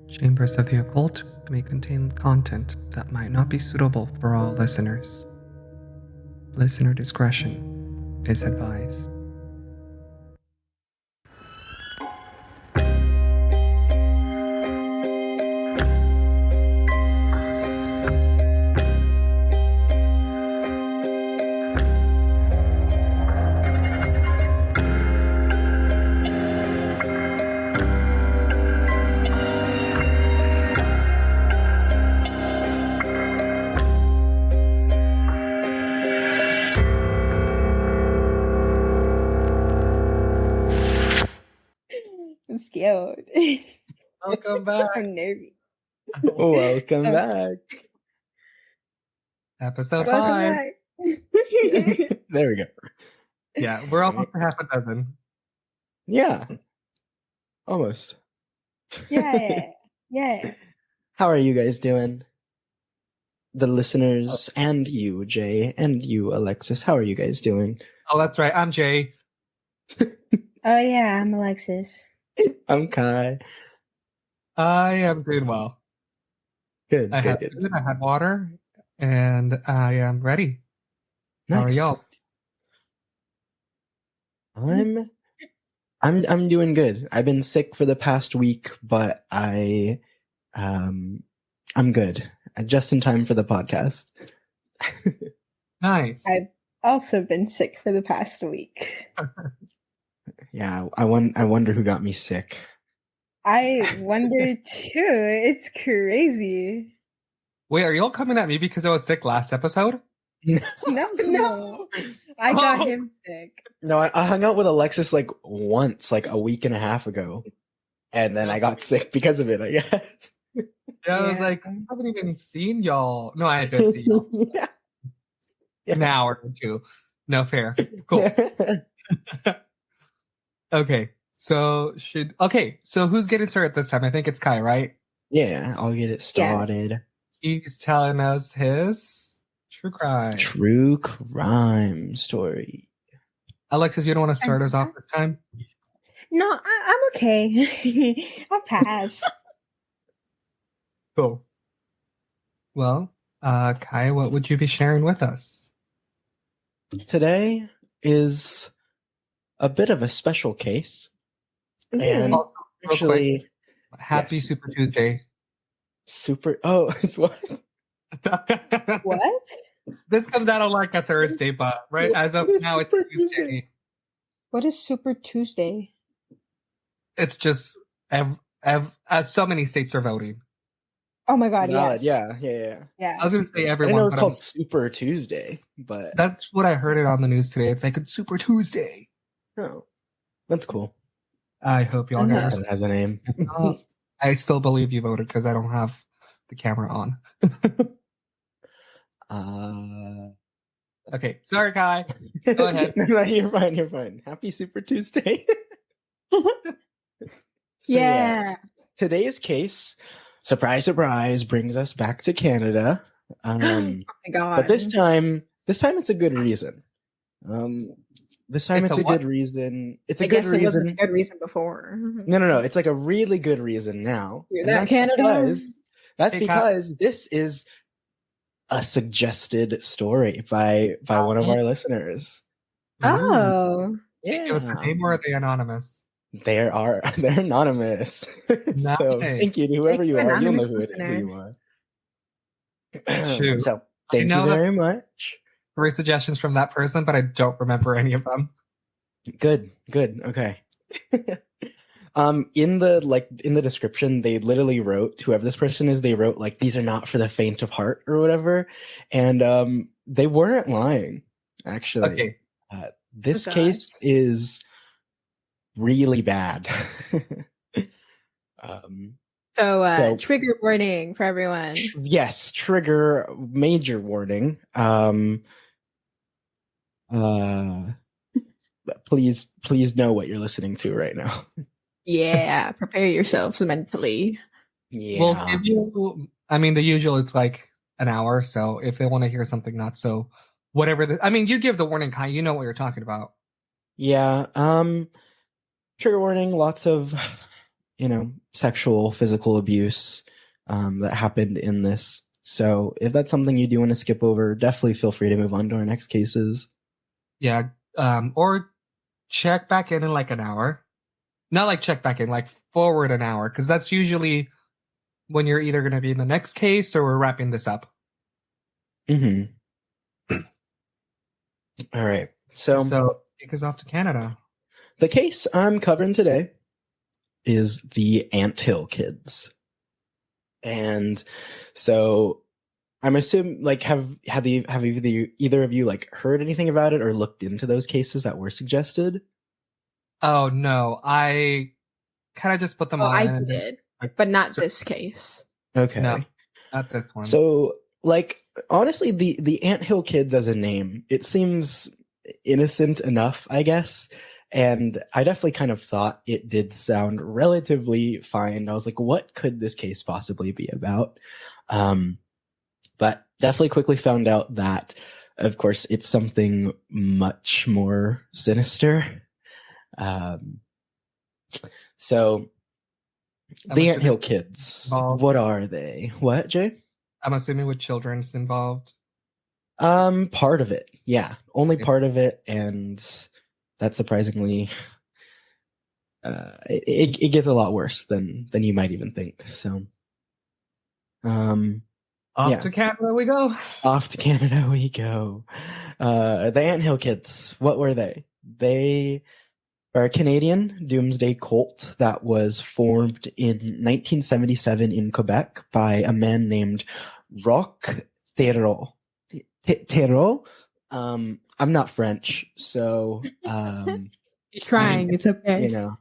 Chambers of the Occult may contain content that might not be suitable for all listeners. Listener discretion is advised. I'm scared. Welcome back. I'm nervous. Welcome back. Episode Welcome 5. back. There we go. Yeah, we're almost at half a dozen. Yeah. Almost. Yeah. How are you guys doing? The listeners and you, Jay, and you, Alexis. How are you guys doing? Oh, that's right. I'm Jay. Oh yeah, I'm Alexis. I'm Kai. I am doing well. Good, I had good. food, I had water, and I am ready. How are Nice. y'all? I'm doing good. I've been sick for the past week, but I'm good. Just in time for the podcast. Nice. I've also been sick for the past week. Yeah, I wonder who got me sick. I wonder too. It's crazy. Wait, are y'all coming at me because I was sick last episode? No. I got him sick. No, I hung out with Alexis like once, like a week and a half ago. And then I got sick because of it, I guess. Yeah, I was like, I haven't even seen y'all. No, I did see y'all. Yeah. An hour or two. No, fair. Cool. Okay, so who's getting started this time? I think it's Kai, right? Yeah, I'll get it started. He's telling us his true crime. True crime story. Alexis, you don't want to start us off this time? No, I'm okay. I'll pass. Cool. Well, Kai, what would you be sharing with us? Today is a bit of a special case. And Oh, real actually, quick, happy yes. Super Tuesday. It's what? What? This comes out on like a Thursday, but right as of now, it's Super Tuesday. Tuesday? What is Super Tuesday? It's just so many states are voting. Oh my god, Valid, yes. Yeah. I was going to say I everyone. didn't know it was but called Super Tuesday, but that's what I heard it on the news today. It's like it's Super Tuesday. oh, that's cool. I hope y'all guys. It has a name. I still believe you voted because I don't have the camera on. Okay, sorry, Kai. Go ahead. No, you're fine. Happy Super Tuesday. Yeah. Today's case, surprise, brings us back to Canada. Oh my god. But this time it's a good reason. This time It's it's a a what? good reason. It's I a good guess it wasn't reason. a good reason before. No. It's like a really good reason now. You're And that that's Canada? That's Hey, because this is a suggested story by one of our listeners. Oh. Yeah. Give us a name or are they anonymous? They're anonymous. So Nice. thank you to whoever Thank you you, are. You'll know anonymous who you are. Shoot. So thank know you that- very much. 3 suggestions from that person, but I don't remember any of them. Good. Okay. In the description, they literally wrote, whoever this person is, they wrote like, these are not for the faint of heart or whatever. And they weren't lying, actually. Okay. This Oh, God. case is really bad. So, trigger warning for everyone. Yes, trigger, major warning. Please know what you're listening to right now. Yeah, prepare yourselves mentally. Yeah. We'll give you, the usual, it's like an hour. So if they want to hear something not so, whatever. You give the warning, Kai. You know what you're talking about. Yeah. Trigger warning, lots of sexual, physical abuse that happened in this. So if that's something you do want to skip over, definitely feel free to move on to our next cases. Yeah. Or check back in like an hour. Not like check back in, like forward an hour, because that's usually when you're either going to be in the next case or we're wrapping this up. Mm-hmm. All right. So take us off to Canada. The case I'm covering today is the Anthill Kids. And so I'm assuming, like, have either of you like heard anything about it or looked into those cases that were suggested? Oh no, I kind of just put them on. I did, but not this case. Okay, no, not this one. So, like, honestly, the Anthill Kids as a name, it seems innocent enough, I guess. And I definitely kind of thought it did sound relatively fine. I was like, what could this case possibly be about? But definitely quickly found out that, of course, it's something much more sinister. So the Anthill Kids, what are they? What, Jay? I'm assuming with children's involved. Part of it, yeah, only part of it, and that's surprisingly, it gets a lot worse than you might even think. So, off to Canada we go. Off to Canada we go. The Anthill Kids, what were they? They are a Canadian doomsday cult that was formed in 1977 in Quebec by a man named Roch Thériault. I'm not French, so trying. It's okay. You know.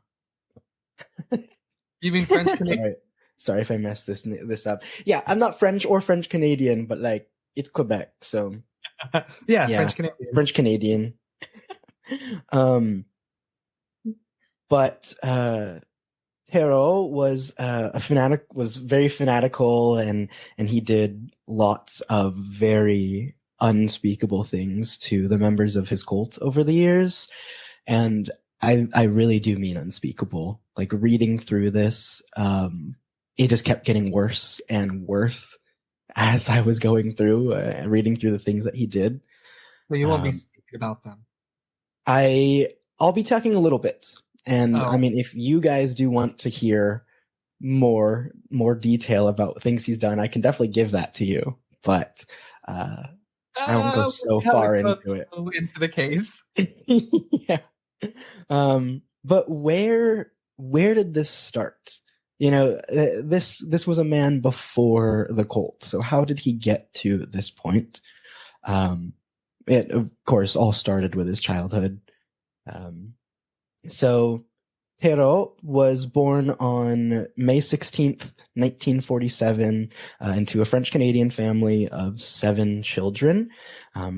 You mean French Canadian? Sorry if I messed this up. Yeah, I'm not French or French Canadian, but like it's Quebec, so yeah, French Canadian. French Canadian. But Thériault was was very fanatical, and he did lots of very unspeakable things to the members of his cult over the years. And I really do mean unspeakable. Like, reading through this, it just kept getting worse and worse as I was going through reading through the things that he did. But you won't be speaking about them. I'll be talking a little bit. And I mean, if you guys do want to hear more detail about things he's done, I can definitely give that to you. But I won't go so far into it. Into the case. Yeah. But where did this start? This was a man before the cult. So how did he get to this point? It of course all started with his childhood. So Thériault was born on May 16th, 1947, into a French-Canadian family of 7 children.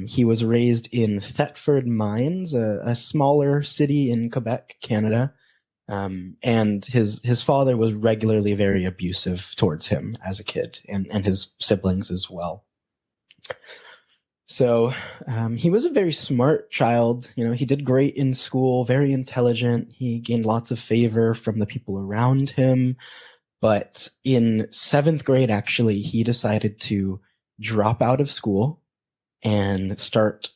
He was raised in Thetford Mines, a smaller city in Quebec, Canada. And his father was regularly very abusive towards him as a kid, and his siblings as well. So he was a very smart child. He did great in school, very intelligent. He gained lots of favor from the people around him. But in 7th grade, actually, he decided to drop out of school and start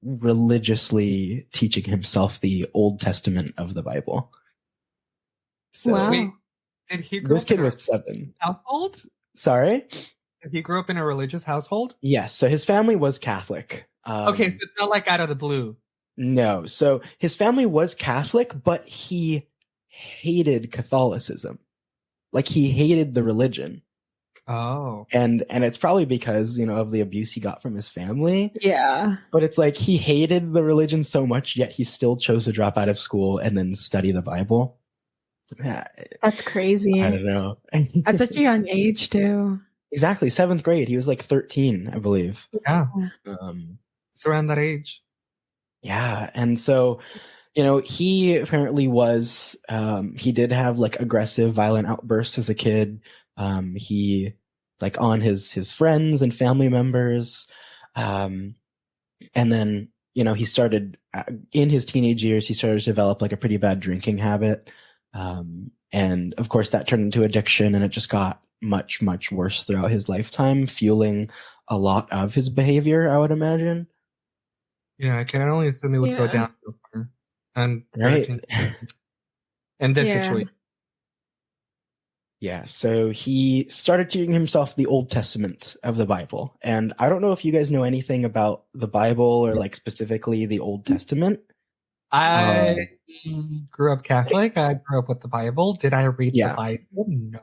religiously teaching himself the Old Testament of the Bible. So, wow. Wait, did he grow this kid was 7. Household? Sorry? Did he grow up in a religious household? Yes. So his family was Catholic. Okay, so it's not like out of the blue. No. So his family was Catholic, but he hated Catholicism. Like, he hated the religion. Oh. And it's probably because, of the abuse he got from his family. Yeah. But it's like he hated the religion so much, yet he still chose to drop out of school and then study the Bible. That's crazy. I don't know. At such a young age, too. Exactly. 7th grade. He was like 13, I believe. Yeah. It's around that age. Yeah. And so, he apparently was, he did have like aggressive, violent outbursts as a kid. He, like, on his friends and family members. And then, he started, in his teenage years, he started to develop like a pretty bad drinking habit. And of course that turned into addiction, and it just got much, much worse throughout his lifetime, fueling a lot of his behavior, I would imagine. Yeah, I can only assume it would go down so far. And right. In this situation. Yeah, so he started teaching himself the Old Testament of the Bible. And I don't know if you guys know anything about the Bible or like specifically the Old Testament. I grew up Catholic. I grew up with the Bible. Did I read the Bible? No.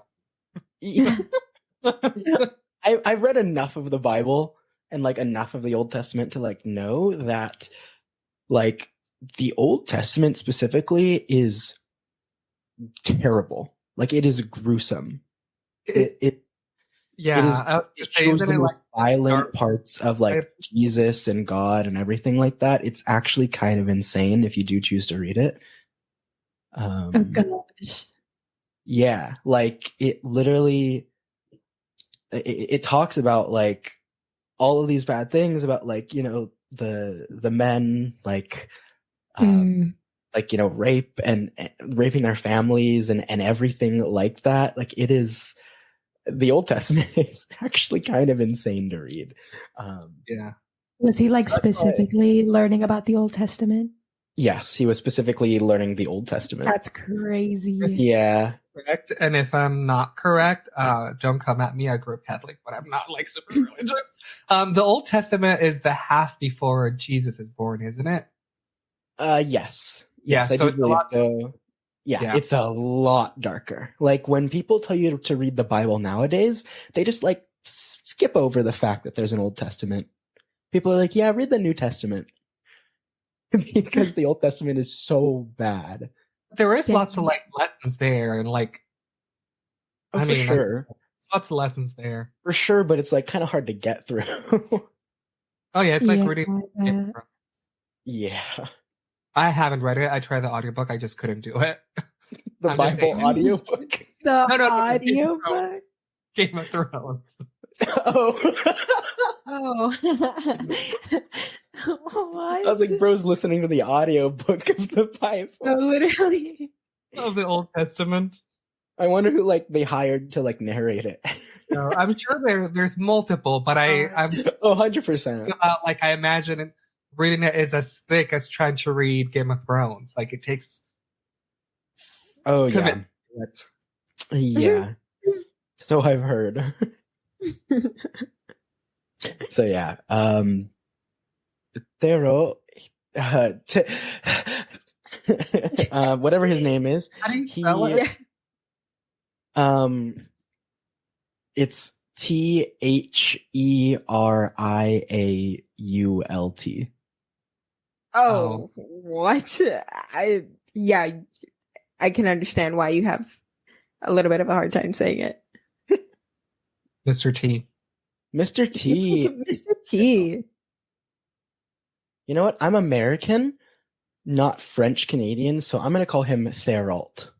Yeah. I read enough of the Bible and like enough of the Old Testament to like know that like the Old Testament specifically is terrible. Like it is gruesome. It shows the most violent parts of like Jesus and God and everything like that. It's actually kind of insane if you do choose to read it. Oh gosh. Yeah, like it literally it talks about like all of these bad things about like, you know, the men like like, you know, rape and raping their families and everything like that. Like it is, the Old Testament is actually kind of insane to read. Yeah. Was he like specifically learning about the Old Testament? Yes, he was specifically learning the Old Testament. That's crazy. Yeah. Correct. And if I'm not correct, don't come at me. I grew up Catholic, but I'm not like super religious. The Old Testament is the half before Jesus is born, isn't it? Yes. Yes, Yeah, I so do believe so. Yeah, it's a lot darker. Like when people tell you to read the Bible nowadays, they just like skip over the fact that there's an Old Testament. People are like, yeah, read the New Testament. Because the Old Testament is so bad. There is lots of like lessons there, and like, for sure, lots of lessons there for sure. But it's like kind of hard to get through. Oh yeah, it's like reading. Yeah, I haven't read it. I tried the audiobook. I just couldn't do it. The Bible audiobook. The audiobook. Game of Thrones. Oh. What? I was like, bro's listening to the audiobook of the Bible. Oh, literally. Of the Old Testament. I wonder who like they hired to like narrate it. No, I'm sure there's multiple, but I'm 100%. Like I imagine reading it is as thick as trying to read Game of Thrones. Like it takes. Yeah. Yeah. So I've heard. So yeah, Thériault, whatever his name is, how do you spell it? It's Theriault. Oh, what? I can understand why you have a little bit of a hard time saying it. Mr. T. Mr. T. Mr. T. You know what? I'm American, not French Canadian, so I'm going to call him Thériault.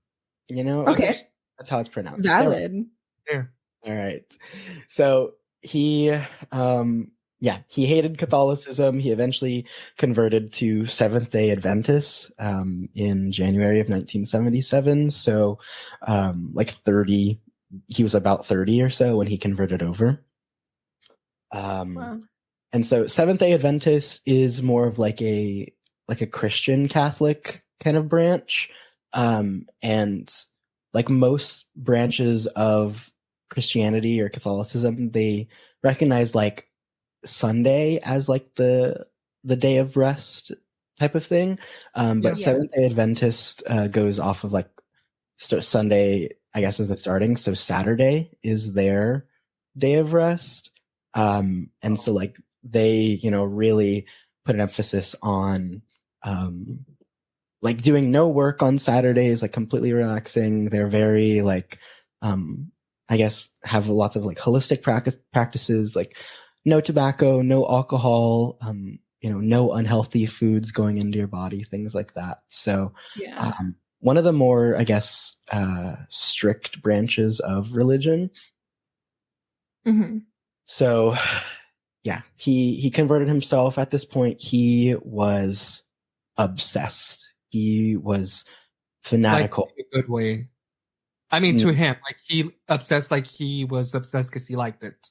You know? Okay. That's how it's pronounced. Valid. There. All right. So he hated Catholicism. He eventually converted to Seventh-day Adventist in January of 1977. So he was about 30 or so when he converted over. Wow. And so Seventh-day Adventist is more of like a Christian Catholic kind of branch. And like most branches of Christianity or Catholicism, they recognize like Sunday as like the day of rest type of thing. But Seventh-day Adventist goes off of like Sunday, I guess, is the starting. So Saturday is their day of rest. And so like they, really put an emphasis on like doing no work on Saturdays, like completely relaxing. They're very like I guess have lots of like holistic practices, like no tobacco, no alcohol, no unhealthy foods going into your body, things like that. So one of the more, I guess, strict branches of religion. Mm-hmm. So yeah, he converted himself. At this point, he was obsessed. He was fanatical. Like, in a good way. I mean, to him, like he was obsessed because he liked it.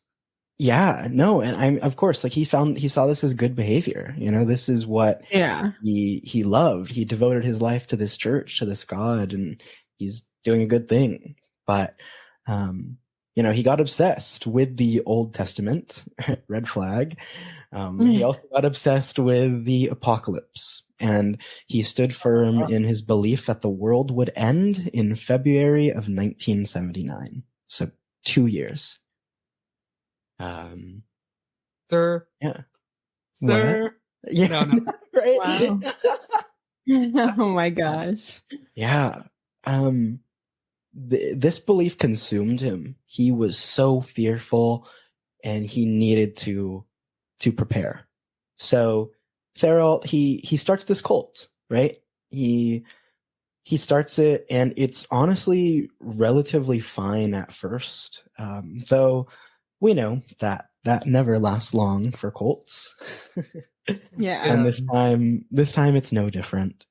Yeah, no, and I'm of course like he saw this as good behavior. This is what he loved. He devoted his life to this church, to this God, and he's doing a good thing. But he got obsessed with the Old Testament, red flag. He also got obsessed with the apocalypse, and he stood firm in his belief that the world would end in February of 1979. So 2 years. Sir. Yeah. Sir. What? Yeah. No. Right. Wow. Oh my gosh. Yeah. This belief consumed him. He was so fearful, and he needed to prepare. So Thériault, he starts this cult, right? He starts it, and it's honestly relatively fine at first, though we know that never lasts long for cults. Yeah. And this time it's no different.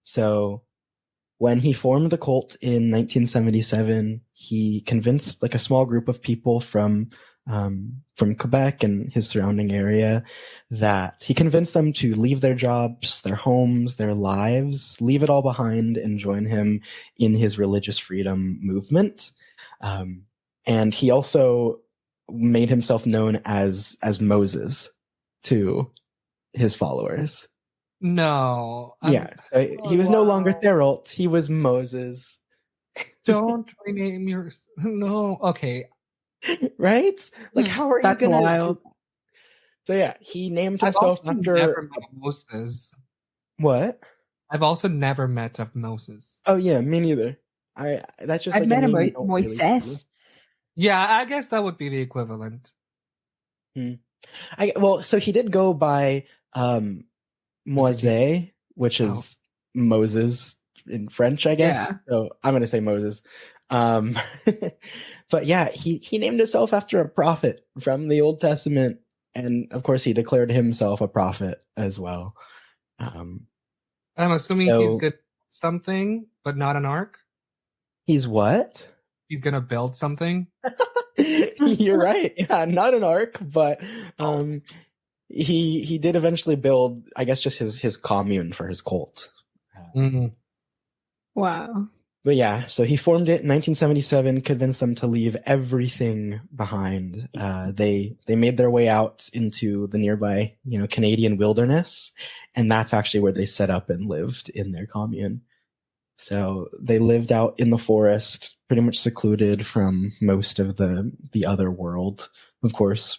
So when he formed the cult in 1977, he convinced like a small group of people from Quebec and his surrounding area that he convinced them to leave their jobs, their homes, their lives, leave it all behind and join him in his religious freedom movement. And he also made himself known as Moses to his followers. No. Yeah. So he was no longer Thériault. He was Moses. Don't rename yours. No. Okay. Right? Like, how are you going to... Wild. So yeah, he named himself after... never met Moses. What? I've also never met a Moses. Oh yeah, me neither. That's just I've like met a Moises. Really. Yeah, I guess that would be the equivalent. So he did go by Moise, which is Moses in French, I guess. Yeah. So I'm going to say Moses. But yeah, he named himself after a prophet from the Old Testament, and of course he declared himself a prophet as well. I'm assuming he's good at something, but not an ark. He's what? He's gonna build something. You're right. Yeah, not an ark, but he did eventually build, I guess, just his commune for his cult. Wow. But yeah, so he formed it in 1977, convinced them to leave everything behind. They made their way out into the nearby, Canadian wilderness, and that's actually where they set up and lived in their commune. So they lived out in the forest, pretty much secluded from most of the other world, of course.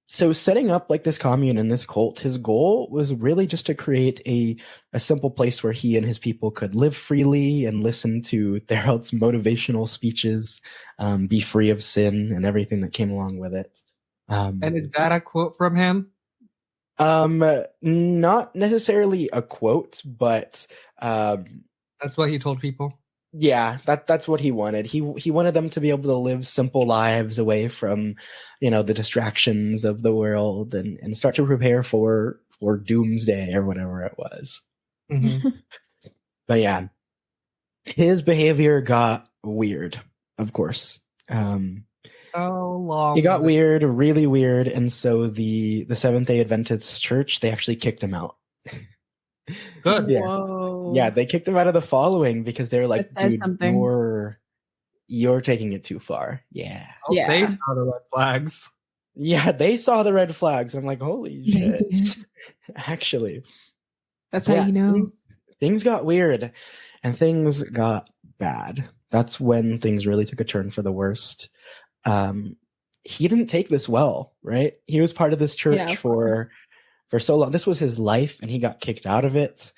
So setting up like this commune and this cult, his goal was really just to create a simple place where he and his people could live freely and listen to Thériault's motivational speeches, be free of sin and everything that came along with it. And is that a quote from him? Not necessarily a quote, but that's what he told people. Yeah, that's what he wanted. He wanted them to be able to live simple lives away from, the distractions of the world and start to prepare for doomsday or whatever it was. Mm-hmm. But yeah, his behavior got weird, of course. How long? He got weird, really weird, and so the Seventh-day Adventist Church, they actually kicked him out. Good. Yeah. Whoa. Yeah, they kicked him out of the following because they were like, dude, something. you're taking it too far. Yeah. Oh, yeah. They saw the red flags. Yeah, they saw the red flags. I'm like, holy shit. Actually. That's how you know. Things got weird and things got bad. That's when things really took a turn for the worst. He didn't take this well, right? He was part of this church for so long. This was his life, and he got kicked out of it.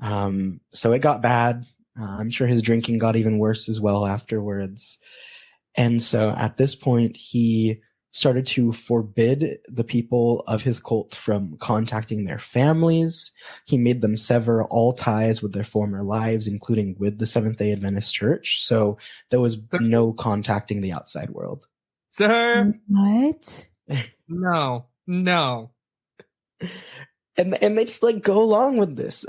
So it got bad. I'm sure his drinking got even worse as well afterwards. And so at this point, he started to forbid the people of his cult from contacting their families. He made them sever all ties with their former lives, including with the Seventh-day Adventist Church. So there was no contacting the outside world. Sir? What? No. And they just like go along with this.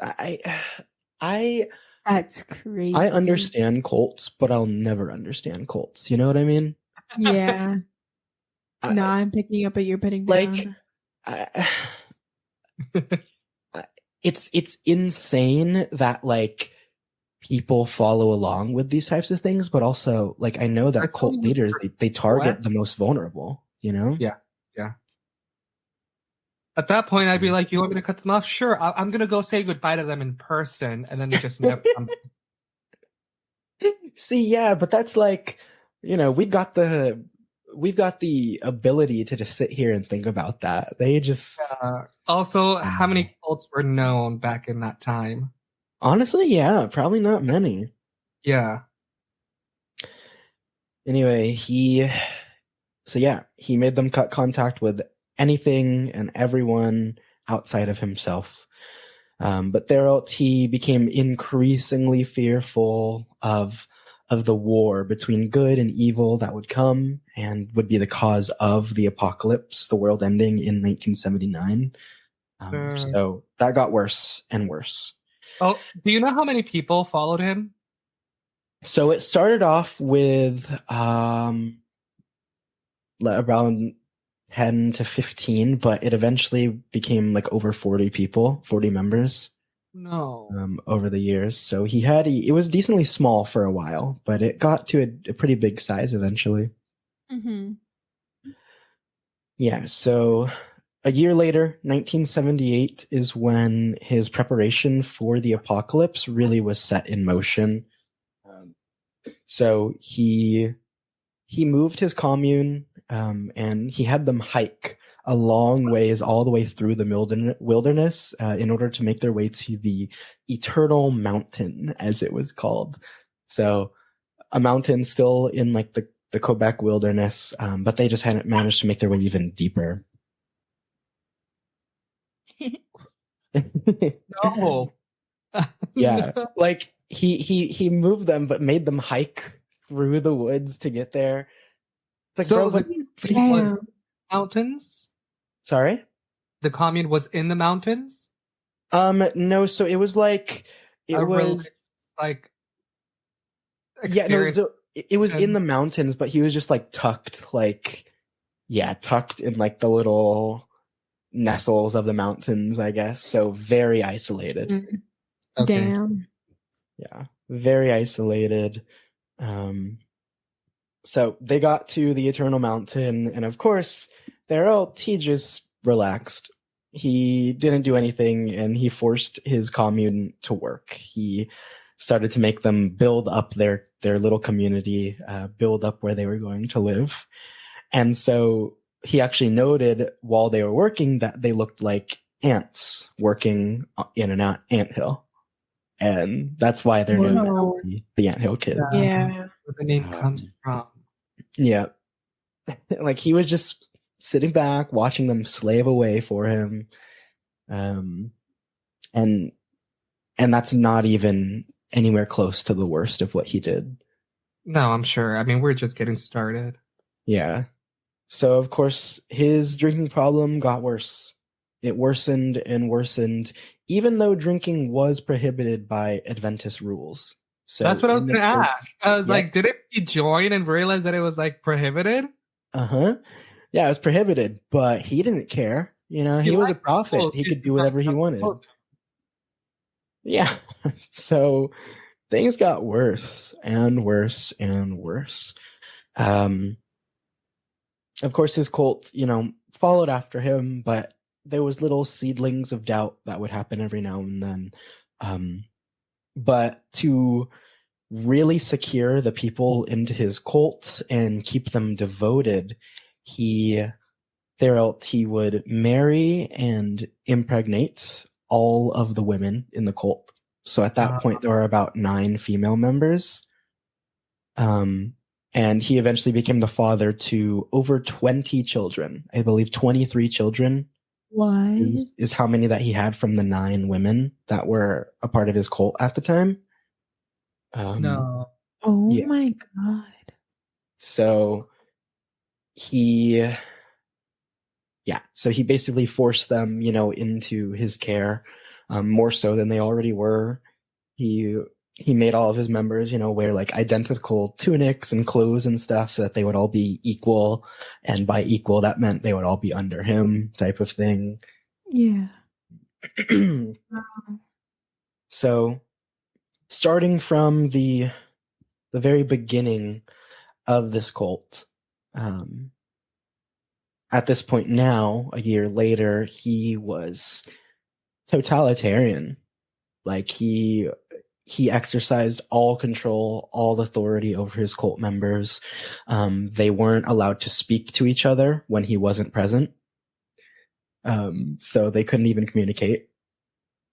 I That's crazy. I understand cults, but I'll never understand cults. You know what I mean? Yeah. No, I'm picking up what you're putting down. It's insane that like people follow along with these types of things, but also like I know that cult leaders they target the most vulnerable. You know? Yeah. At that point, I'd be like, "You want me to cut them off? Sure. I'm gonna go say goodbye to them in person," and then they just never come. See, yeah, but that's like, we've got the ability to just sit here and think about that. They just also, how many cults were known back in that time? Honestly, yeah, probably not many. Yeah. Anyway, he made them cut contact with anything and everyone outside of himself. But Thériault, he became increasingly fearful of the war between good and evil that would come and would be the cause of the apocalypse, the world ending in 1979. So that got worse and worse. Oh, do you know how many people followed him? So it started off with around 10 to 15, but it eventually became like over 40 members. No. Over the years. So it was decently small for a while, but it got to a pretty big size eventually. Mm-hmm. Yeah, so a year later, 1978 is when his preparation for the apocalypse really was set in motion. So he moved his commune, and he had them hike a long ways all the way through the wilderness in order to make their way to the Eternal Mountain, as it was called. So a mountain still in like the Quebec wilderness, but they just hadn't managed to make their way even deeper. No. Yeah, like he moved them, but made them hike through the woods to get there. It's like, so bro, mountains? Sorry? The commune was in the mountains? No, so it was like it was it was in the mountains, but he was just like tucked in like the little nestles of the mountains, I guess. So very isolated. Okay. Damn. Yeah, very isolated. So they got to the Eternal Mountain, and of course, he just relaxed. He didn't do anything, and he forced his commune to work. He started to make them build up their little community, build up where they were going to live. And so he actually noted while they were working that they looked like ants working in an anthill. And that's why they're known as the Anthill Kids. Yeah. Where the name comes from. Yeah. Like he was just sitting back, watching them slave away for him. And that's not even anywhere close to the worst of what he did. No, I'm sure. I mean, we're just getting started. Yeah. So, of course, his drinking problem got worse. It worsened and worsened, even though drinking was prohibited by Adventist rules. So that's what I was going to ask. I was like, didn't he join and realize that it was like prohibited? Uh-huh. Yeah, it was prohibited, but he didn't care. You know, he was a prophet. He could do whatever he wanted. Yeah. So things got worse and worse and worse. Of course, his cult, followed after him, but there was little seedlings of doubt that would happen every now and then. But to really secure the people into his cult and keep them devoted, he would marry and impregnate all of the women in the cult. So at that point, there were about 9 female members. And he eventually became the father to over 20 children. I believe 23 children. What? Is how many that he had from the 9 women that were a part of his cult at the time. No. Oh yeah. My God. So he basically forced them, into his care, more so than they already were. He he made all of his members, wear like identical tunics and clothes and stuff so that they would all be equal. And by equal, that meant they would all be under him type of thing. Yeah. So starting from the very beginning of this cult, at this point now, a year later, he was totalitarian. Like he exercised all control, all authority over his cult members. They weren't allowed to speak to each other when he wasn't present. So they couldn't even communicate.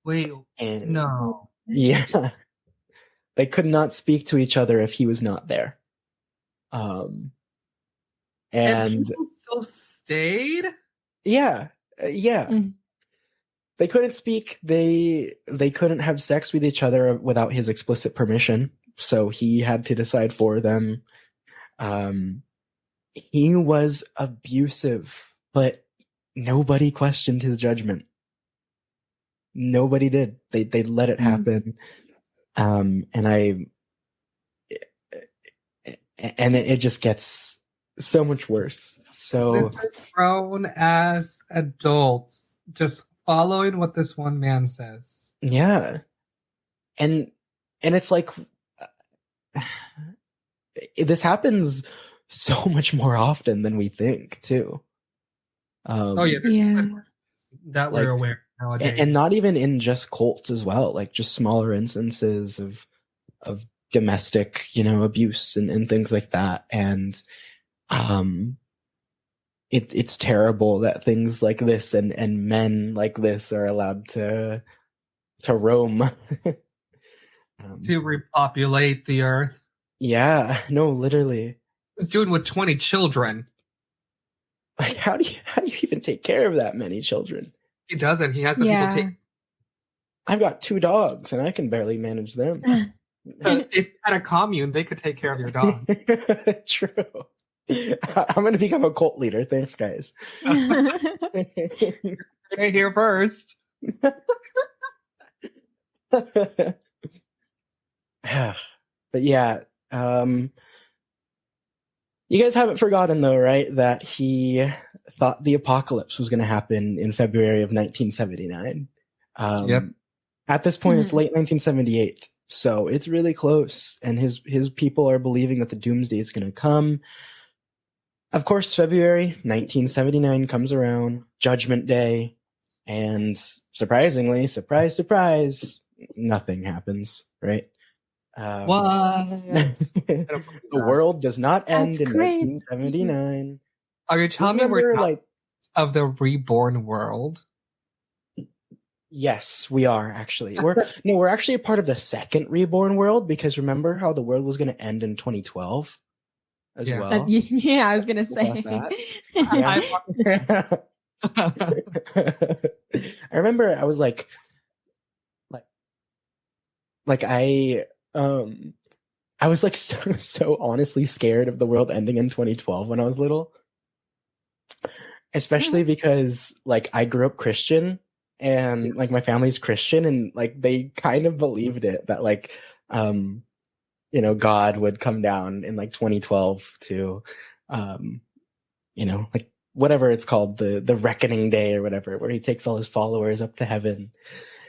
Wait, And no. yeah, they could not speak to each other if he was not there. And And people still stayed? yeah. Mm. They couldn't speak. They couldn't have sex with each other without his explicit permission. So he had to decide for them. He was abusive, but nobody questioned his judgment. Nobody did. They let it happen. And it just gets so much worse. So Grown ass adults just following what this one man says. yeah. And it's like this happens so much more often than we think too. Oh yeah, that we're like, aware nowadays. and not even in just cults as well, like just smaller instances of domestic, abuse and things like that. And it's terrible that things like this and men like this are allowed to roam. To repopulate the earth. Yeah, no, literally. He's doing with 20 children. Like, how do you even take care of that many children? He doesn't. He has the people take. I've got 2 dogs and I can barely manage them. If you had a commune, they could take care of your dog. True. I'm going to become a cult leader. Thanks, guys. You're here first. But yeah, you guys haven't forgotten though, right? That he thought the apocalypse was going to happen in February of 1979. Yep. At this point, it's late 1978, so it's really close, and his people are believing that the doomsday is going to come. Of course, February 1979 comes around, Judgment Day, and surprisingly, surprise, surprise, nothing happens, right? What? The world does not end That's in great. 1979. Are you telling me Remember, we're like of the reborn world? Yes, we are actually. We're actually a part of the second reborn world, because remember how the world was going to end in 2012 as Yeah. well. Yeah, I was gonna say. About that? I remember I was like I was like so honestly scared of the world ending in 2012 when I was little, especially because like I grew up Christian and like my family's Christian, and like they kind of believed it that like God would come down in like 2012 to like whatever it's called, the reckoning day or whatever, where he takes all his followers up to heaven.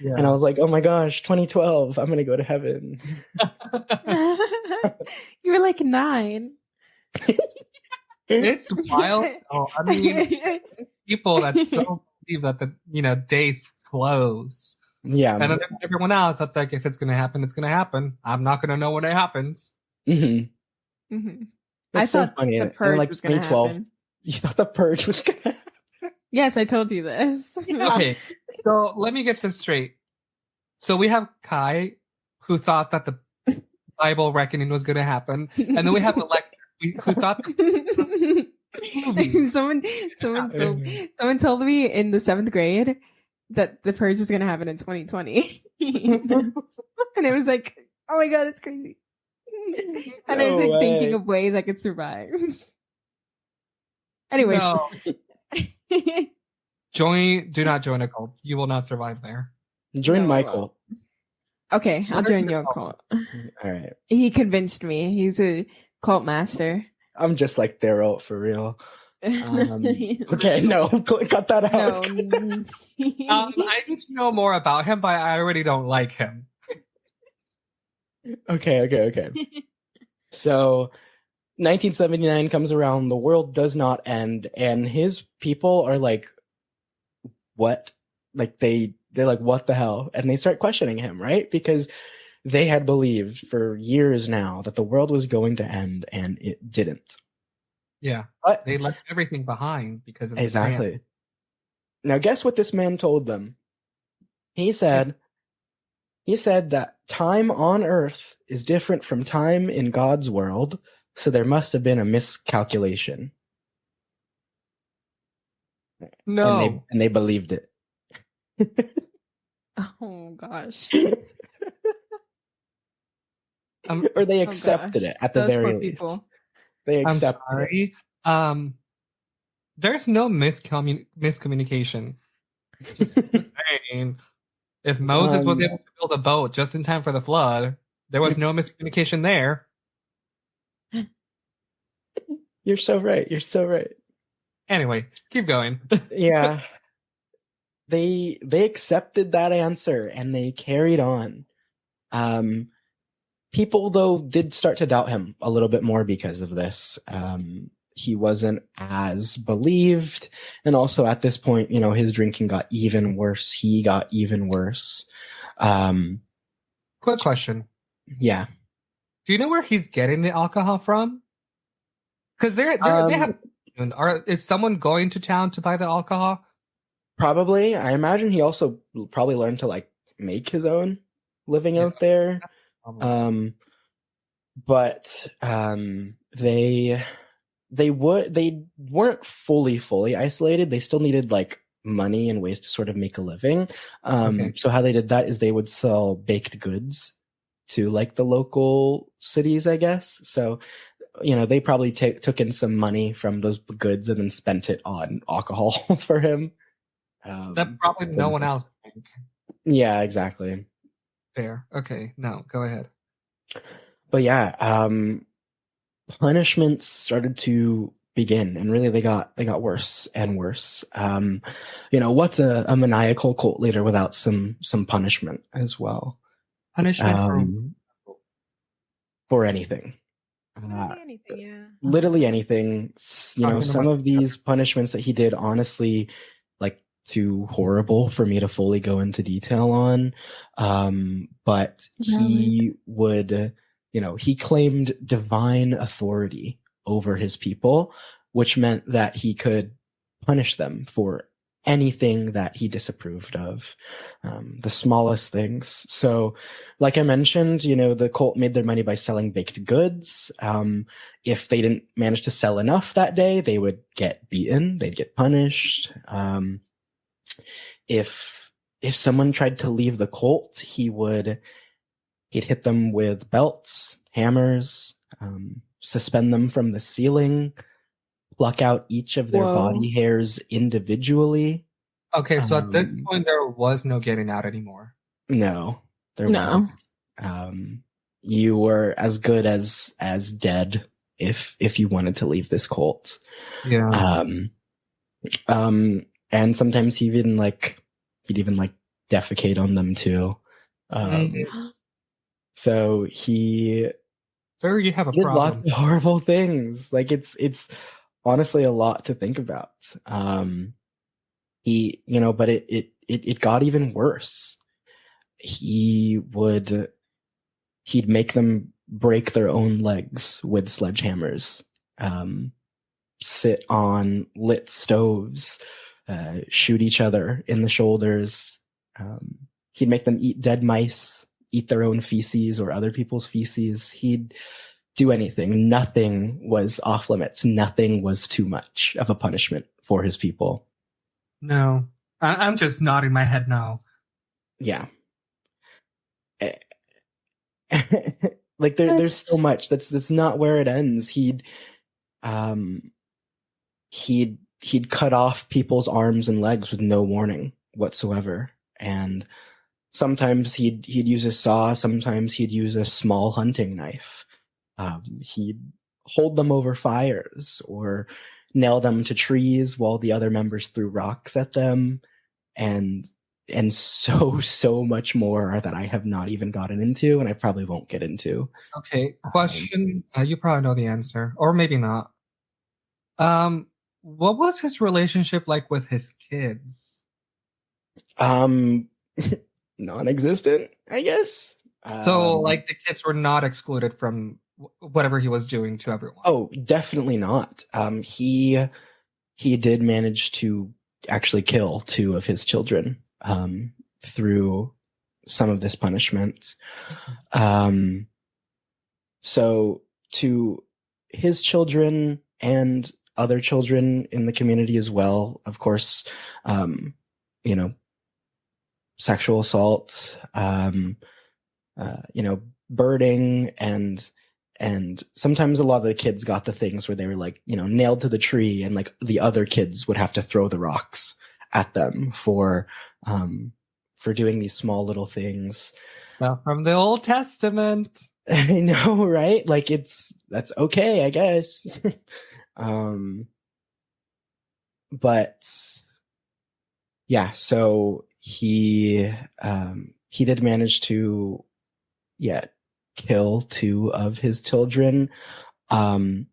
Yeah. And I was like, oh my gosh, 2012, I'm going to go to heaven. You were like 9. It's wild. Oh, I mean, people that so believe that the days close. Yeah. And then everyone else, that's like, if it's going to happen, it's going to happen. I'm not going to know when it happens. Mm-hmm. Mm-hmm. That's I so thought funny. the purge like was going to happen. You thought the purge was going to happen? Yes, I told you this. Okay, so let me get this straight. So we have Kai, who thought that the Bible reckoning was going to happen, and then we have Alexa, who thought someone told me in the 7th grade that the purge was going to happen in 2020, and it was like, oh my god, that's crazy. And I was like thinking of ways I could survive. Anyways. No. Do not join a cult. You will not survive there. Join my cult. Okay, I'll join your cult. All right. He convinced me. He's a cult master. I'm just like Thériault for real. Okay, no, cut that out. No. I need to know more about him, but I already don't like him. Okay. So 1979 comes around, the world does not end, and his people are like, what? Like they're like, what the hell? And they start questioning him, right? Because they had believed for years now that the world was going to end, and it didn't. Yeah, But they left everything behind because of exactly. this Now, guess what this man told them? He said that time on Earth is different from time in God's world, so there must have been a miscalculation. No. And they believed it. Oh gosh. Or they accepted it at the very least. They accepted it. There's no miscommunication. Just saying, if Moses was able to build a boat just in time for the flood, there was no miscommunication there. You're so right. Anyway, keep going. Yeah. They accepted that answer and they carried on. People, though, did start to doubt him a little bit more because of this. He wasn't as believed. And also at this point, his drinking got even worse. He got even worse. Quick question. Yeah. Do you know where he's getting the alcohol from? Because they have. Is someone going to town to buy the alcohol? Probably. I imagine he also probably learned to make his own living out there. But they weren't fully isolated. They still needed money and ways to sort of make a living. So how they did that is they would sell baked goods to the local cities, I guess. So they probably took in some money from those goods and then spent it on alcohol for him. That probably no one else. Yeah, exactly. Fair. Okay. No, go ahead. But yeah, punishments started to begin, and really they got worse and worse. What's a maniacal cult leader without some punishment as well? Punishment for anything. Anything, yeah. Literally anything. Some of these punishments that he did, honestly, too horrible for me to fully go into detail on. But he would, he claimed divine authority over his people, which meant that he could punish them for anything that he disapproved of, the smallest things. So, like I mentioned, the cult made their money by selling baked goods. If they didn't manage to sell enough that day, they would get beaten. They'd get punished. If someone tried to leave the cult, he'd hit them with belts, hammers, suspend them from the ceiling, pluck out each of their body hairs individually. Okay, so at this point, there was no getting out anymore. No, there wasn't. You were as good as dead if you wanted to leave this cult. Yeah. And sometimes he'd even defecate on them too. So he you have a did problem. lots of horrible things. It's honestly a lot to think about. But it got even worse. He'd make them break their own legs with sledgehammers, sit on lit stoves, shoot each other in the shoulders. He'd make them eat dead mice, eat their own feces or other people's feces. He'd do anything. Nothing was off limits. Nothing was too much of a punishment for his people. No. I'm just nodding my head no. Yeah. There's so much. That's not where it ends. He'd cut off people's arms and legs with no warning whatsoever. And sometimes he'd use a saw, sometimes he'd use a small hunting knife. He'd hold them over fires or nail them to trees while the other members threw rocks at them, and so much more that I have not even gotten into, and I probably won't get into. Okay, question. You probably know the answer, or maybe not. What was his relationship like with his kids? Non-existent, I guess. So, like, the kids were not excluded from whatever he was doing to everyone. Oh, definitely not. He did manage to actually kill 2 of his children through some of this punishment. So to his children and other children in the community as well, of course, sexual assault, birding, and sometimes a lot of the kids got the things where they were like, nailed to the tree, and like the other kids would have to throw the rocks at them for doing these small little things. Well, from the Old Testament. I know, right? Like that's okay, I guess. But yeah, so he did manage to kill 2 of his children. One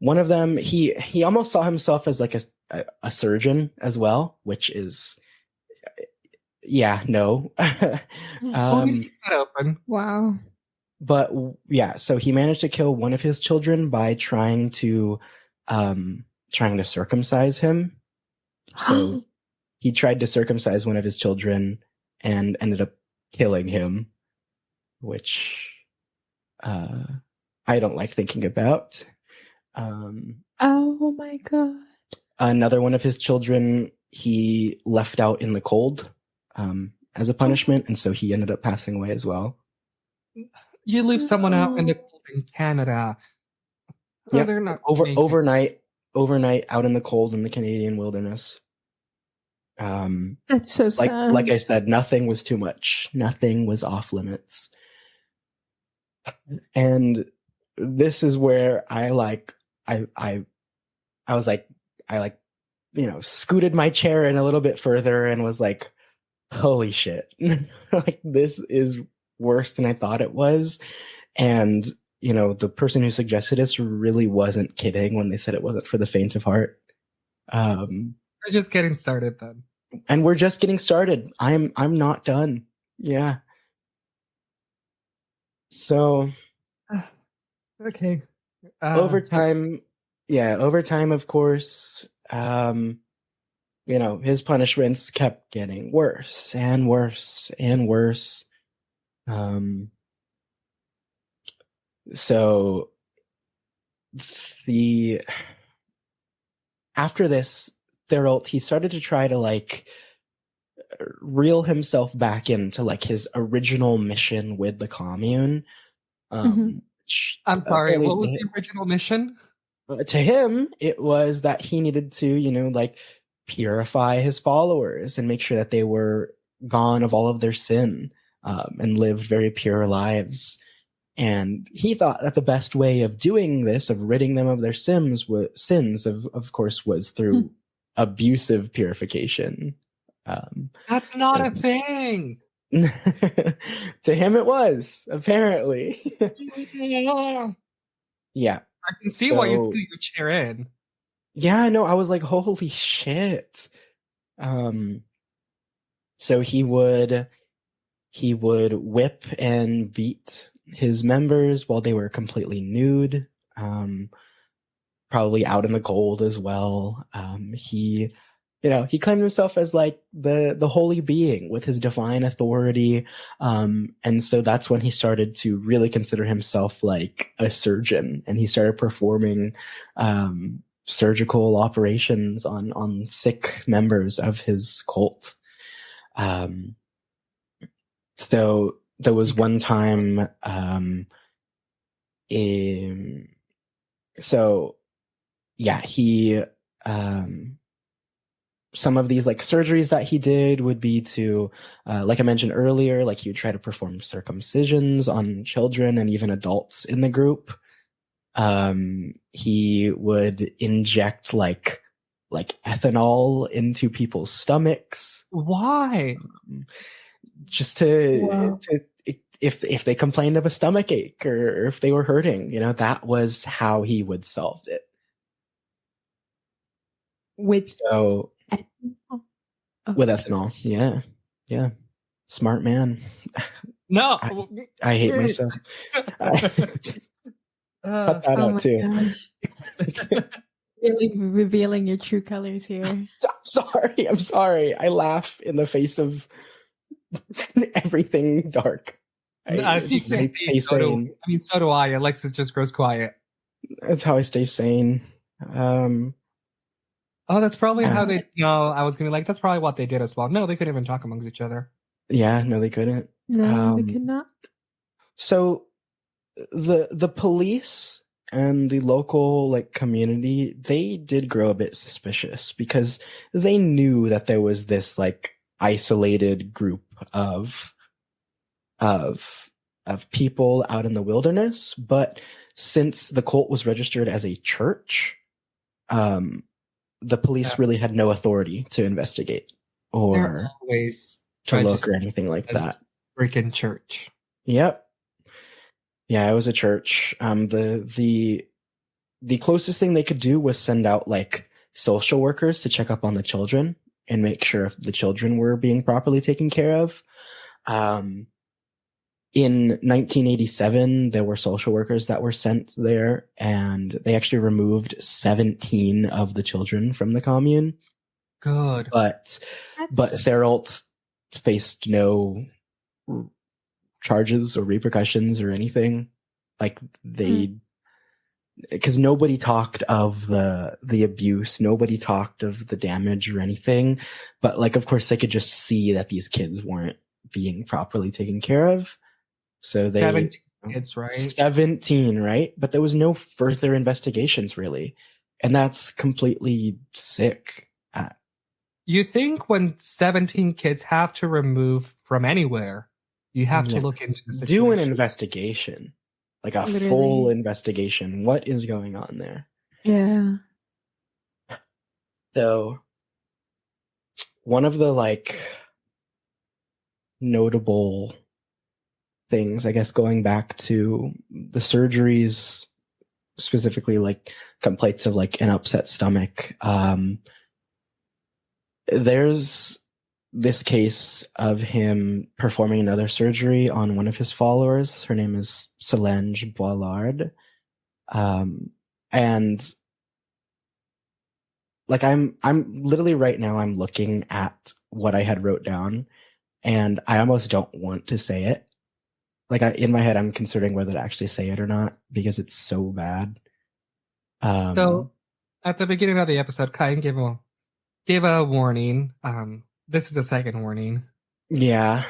of them, he almost saw himself as like a surgeon as well, which is no. Open. Wow. But yeah, so he managed to kill one of his children by trying to circumcise him. So he tried to circumcise one of his children and ended up killing him, which I don't like thinking about. Oh my God. Another one of his children he left out in the cold as a punishment, and so he ended up passing away as well. You leave someone out in the cold in Canada. Yeah, they're not overnight out in the cold in the Canadian wilderness. That's so sad. Like I said, nothing was too much. Nothing was off limits. And this is where I scooted my chair in a little bit further and was like, holy shit. Like, this is worse than I thought it was. And, the person who suggested this really wasn't kidding when they said it wasn't for the faint of heart. We're just getting started then. And we're just getting started. I'm not done. Yeah. So okay. Over time, of course, his punishments kept getting worse and worse and worse. So after this, Thériault, he started to try to reel himself back into his original mission with the commune. I'm sorry, what was the original mission? To him, it was that he needed to, purify his followers and make sure that they were gone of all of their sin and lived very pure lives. And he thought that the best way of doing this, of ridding them of their sins, of course, was through abusive purification. That's not a thing. To him, it was, apparently. Yeah. I can see why you threw your chair in. Yeah, I know. I was like, holy shit. So he would whip and beat his members while they were completely nude, probably out in the cold as well. He claimed himself as the holy being with his divine authority. And so that's when he started to really consider himself like a surgeon, and he started performing surgical operations on sick members of his cult. So there was one time, he some of these like surgeries that he did would be to, like I mentioned earlier, like he would try to perform circumcisions on children and even adults in the group. He would inject like ethanol into people's stomachs. Why? Just to, Wow. if they complained of a stomach ache or if they were hurting, that was how he would solve it. Which So oh, with ethanol, yeah, smart man. No. I hate myself. Cut that oh out my too. gosh. Really revealing your true colors here. I'm sorry. I laugh in the face of everything dark. As you can see, so do I. Alexis just grows quiet. That's how I stay sane. Oh, that's probably how they. No, I was gonna be like, that's probably what they did as well. No, they couldn't even talk amongst each other. Yeah, no, they couldn't. No, they could not. So, the police and the local like community, they did grow a bit suspicious because they knew that there was this like isolated group of people out in the wilderness, but since the cult was registered as a church, the police really had no authority to investigate or always to look or anything like that. Freaking church. Yep. Yeah, it was a church. The closest thing they could do was send out like social workers to check up on the children and make sure if the children were being properly taken care of. In 1987, there were social workers that were sent there, and they actually removed 17 of the children from the commune. Good. But Thériault faced no charges or repercussions or anything. Like because nobody talked of the abuse, nobody talked of the damage or anything. But like, of course, they could just see that these kids weren't being properly taken care of. So 17 kids, right? 17, right? But there was no further investigations really. And that's completely sick. You think when 17 kids have to remove from anywhere, you have to look into the situation. Do an investigation. Like a full investigation. What is going on there? Yeah. So one of the like notable things, I guess, going back to the surgeries, specifically like complaints of like an upset stomach, there's this case of him performing another surgery on one of his followers. Her name is Solange Boilard. And like I'm literally right now I'm looking at what I had wrote down and I almost don't want to say it. Like in my head, I'm considering whether to actually say it or not because it's so bad. So at the beginning of the episode, Kai gave a warning. This is a second warning. Yeah.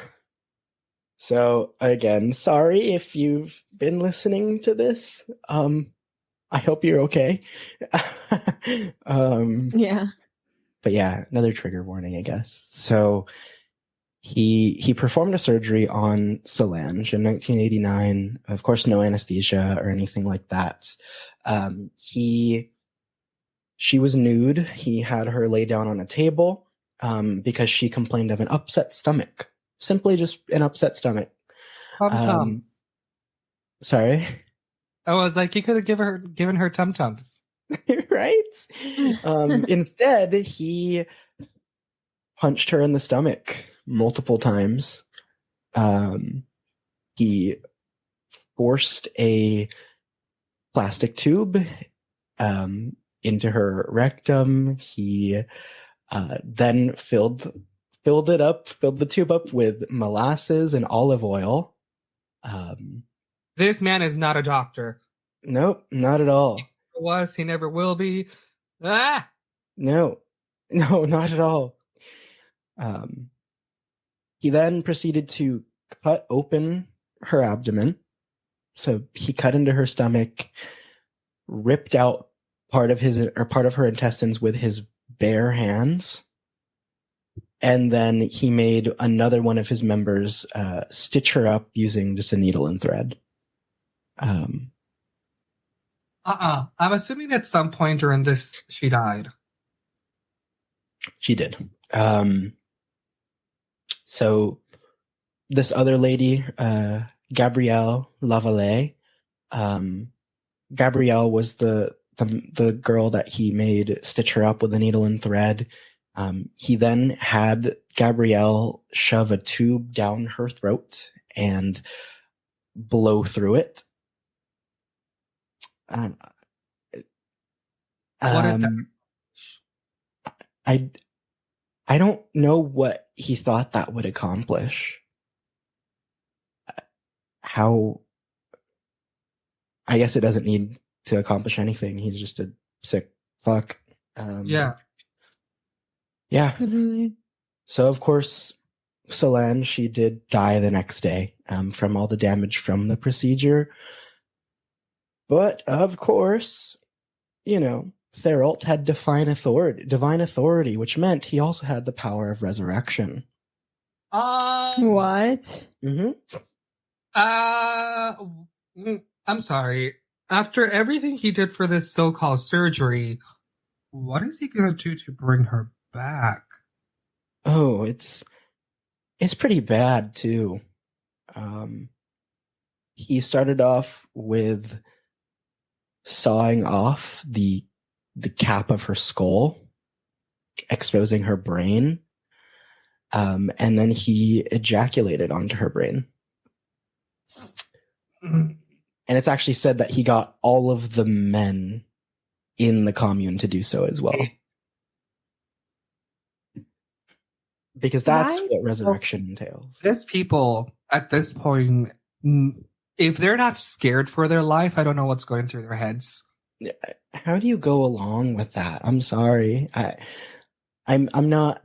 So again, sorry if you've been listening to this. I hope you're okay. Yeah. But yeah, another trigger warning, I guess. So he performed a surgery on Solange in 1989. Of course, no anesthesia or anything like that. She was nude. He had her lay down on a table because she complained of an upset stomach. Simply just an upset stomach. Sorry? I was like, you could have given her tum-tums. Right? Instead, he punched her in the stomach multiple times. He forced a plastic tube into her rectum. He then filled the tube up with molasses and olive oil. This man is not a doctor. Nope, not at all. He never was, he never will be. Ah! No, not at all. He then proceeded to cut open her abdomen. So he cut into her stomach, ripped out part of her intestines with his bare hands, And then he made another one of his members stitch her up using just a needle and thread. I'm assuming at some point during this she died. She did. So this other lady, Gabrielle Lavallee, Gabrielle was the girl that he made stitch her up with a needle and thread. He then had Gabrielle shove a tube down her throat and blow through it. I don't know what he thought that would accomplish. How? I guess it doesn't need to accomplish anything. He's just a sick fuck. Yeah. Literally. So of course, Solange, she did die the next day from all the damage from the procedure. But of course, Thériault had divine authority, which meant he also had the power of resurrection. What? Mm-hmm. I'm sorry. After everything he did for this so-called surgery, what is he gonna do to bring her back? Oh, it's pretty bad too. He started off with sawing off the cap of her skull, exposing her brain, and then he ejaculated onto her brain. And it's actually said that he got all of the men in the commune to do so as well. Because that's what resurrection entails. These people, at this point, if they're not scared for their life, I don't know what's going through their heads. How do you go along with that? I'm sorry. I'm not...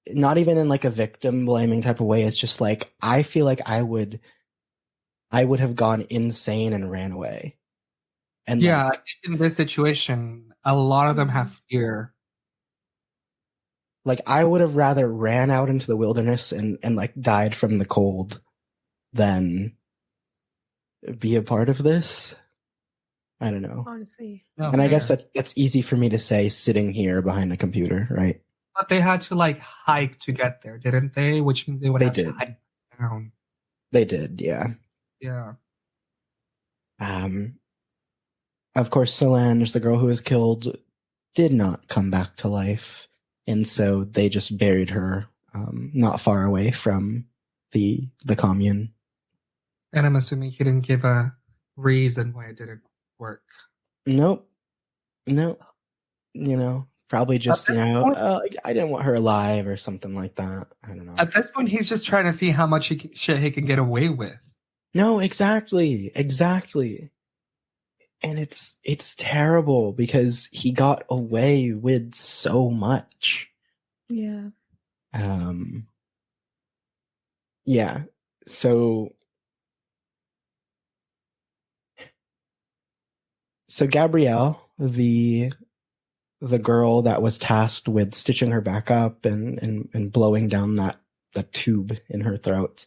Not even in like a victim blaming type of way. It's just like, I feel like I would have gone insane and ran away. And yeah, in this situation, a lot of them have fear. Like, I would have rather ran out into the wilderness and like died from the cold than be a part of this. I don't know. Honestly. No, and I guess that's easy for me to say sitting here behind a computer, right? But they had to like hike to get there, didn't they? Which means they would have to hike down. They did, yeah. Yeah. Of course, Solange, the girl who was killed, did not come back to life. And so they just buried her not far away from the commune. And I'm assuming he didn't give a reason why it didn't work. Nope. Probably just, I didn't want her alive or something like that. I don't know. At this point, he's just trying to see how much shit he can get away with. No, exactly. And it's terrible because he got away with so much. Yeah. Yeah. So Gabrielle, the girl that was tasked with stitching her back up and blowing down that tube in her throat,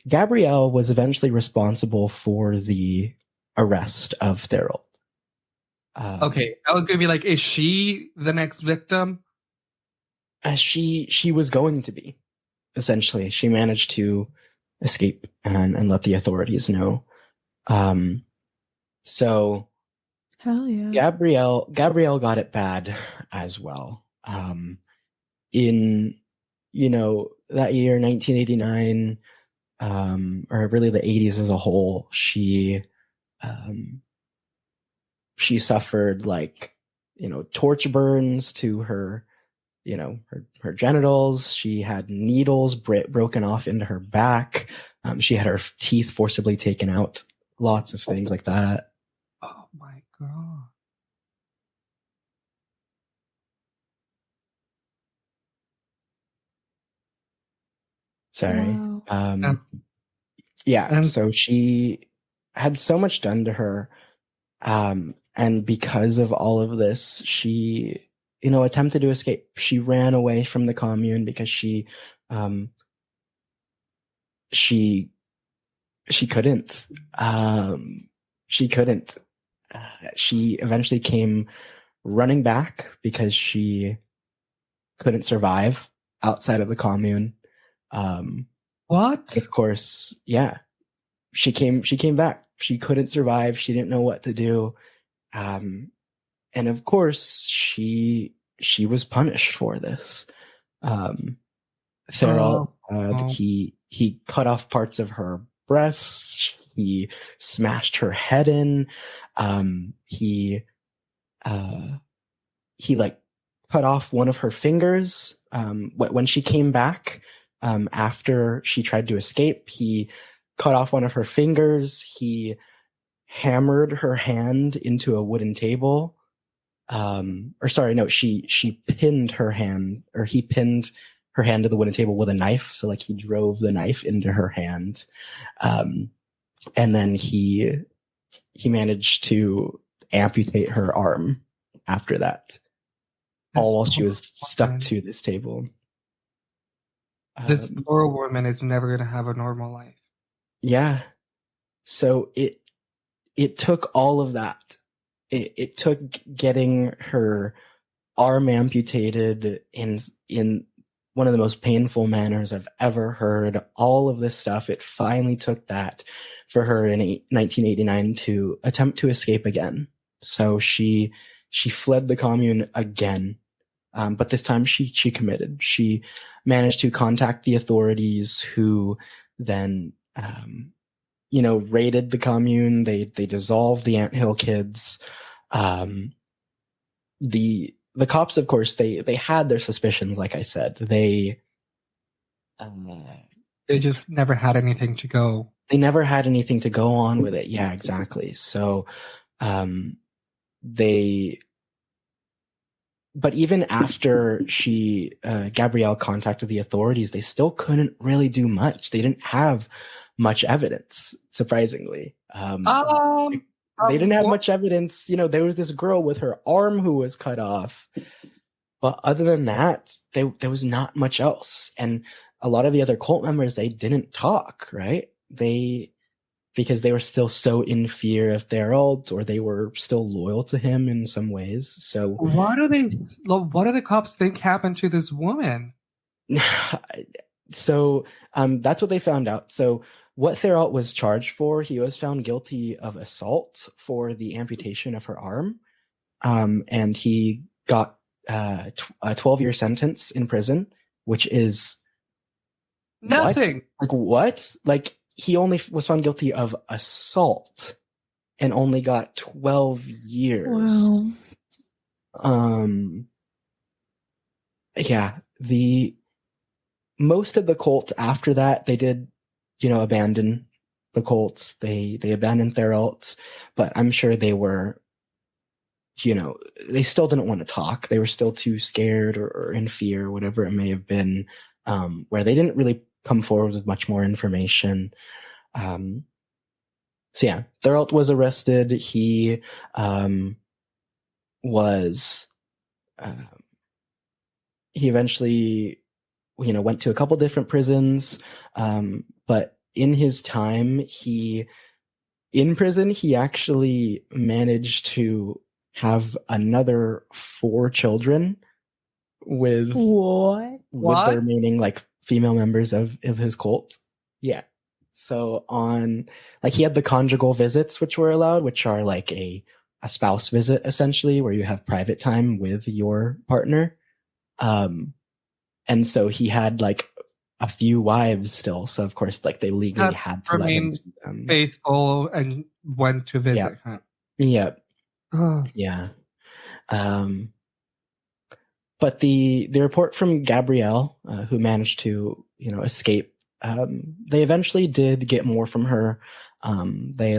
Gabrielle was eventually responsible for the arrest of Thériault. Okay, I was gonna be like, is she the next victim? She was going to be. Essentially, she managed to escape and let the authorities know. So hell yeah, Gabrielle got it bad as well. In that year, 1989, or really the 80s as a whole, she suffered torch burns to her, her genitals. She had needles broken off into her back. She had her teeth forcibly taken out. Lots of things like that. Oh my god. Sorry. Wow. So she had so much done to her. And because of all of this, she attempted to escape. She ran away from the commune because she couldn't. She couldn't. She eventually came running back because she couldn't survive outside of the commune. What? Of course, yeah. She came back. She couldn't survive. She didn't know what to do. And of course, she was punished for this. Thériault, he cut off parts of her breasts. He smashed her head in. He like cut off one of her fingers. When she came back, after she tried to escape, he cut off one of her fingers. He hammered her hand into a wooden table. She pinned her hand, or he pinned her hand to the wooden table with a knife. So like he drove the knife into her hand. And then he managed to amputate her arm after that. All while she was stuck to this table. This poor woman is never going to have a normal life. Yeah. So it took all of that. It took getting her arm amputated in one of the most painful manners I've ever heard. All of this stuff, it finally took that for her in 1989 to attempt to escape again. So she fled the commune again. But this time she committed. She managed to contact the authorities, who then, raided the commune. They dissolved the Anthill kids. The cops, of course, they had their suspicions. Like I said, they just never had anything to go. They never had anything to go on with it. Yeah, exactly. So, but even after Gabrielle contacted the authorities, they still couldn't really do much. They didn't have much evidence, surprisingly. They didn't have much evidence. There was this girl with her arm who was cut off. But other than that, there was not much else. And a lot of the other cult members, they didn't talk, right? Because they were still so in fear of Thériault, or they were still loyal to him in some ways. So what do the cops think happened to this woman? So that's what they found out. So what Thériault was charged for, he was found guilty of assault for the amputation of her arm. And he got a 12-year sentence in prison, which is nothing. What? He only was found guilty of assault and only got 12 years. Wow. Yeah. Most of the cult after that, they did, abandon the cults. They abandoned Thériault, but I'm sure they were, they still didn't want to talk. They were still too scared or in fear, whatever it may have been, where they didn't really come forward with much more information. So yeah, Thériault was arrested. He he eventually, went to a couple different prisons. But in his time, in prison, he actually managed to have another 4 children with the remaining female members of his cult. Yeah. So he had the conjugal visits, which were allowed, which are like a spouse visit, essentially, where you have private time with your partner. And so he had a few wives still. So of course, they legally had to remain faithful and went to visit. Yeah. Huh? Yeah. Oh. Yeah. But the report from Gabrielle, who managed to, escape, they eventually did get more from her. They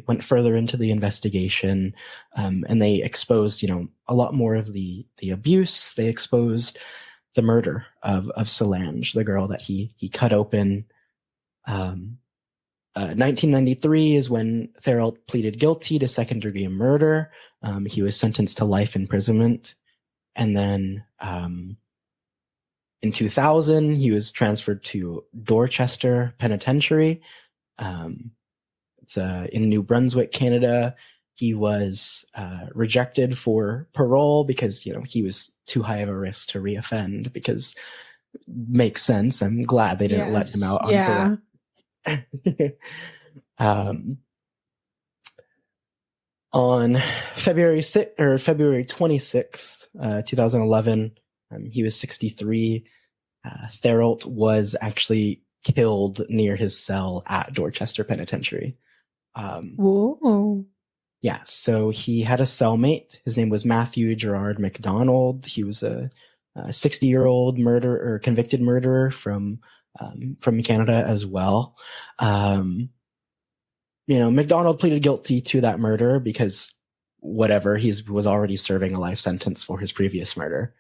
went further into the investigation, and they exposed, a lot more of the abuse. They exposed the murder of Solange, the girl that he cut open. 1993 is when Thériault pleaded guilty to second-degree murder. He was sentenced to life imprisonment. And then in 2000, he was transferred to Dorchester Penitentiary. It's in New Brunswick, Canada. He was rejected for parole because, he was too high of a risk to reoffend, because makes sense. I'm glad they didn't let him out on parole. On February 26th, 2011, he was 63. Thériault was actually killed near his cell at Dorchester Penitentiary. Whoa. Yeah, so he had a cellmate. His name was Matthew Gerard MacDonald. He was a 60-year-old convicted murderer from Canada as well. MacDonald pleaded guilty to that murder because whatever, he was already serving a life sentence for his previous murder.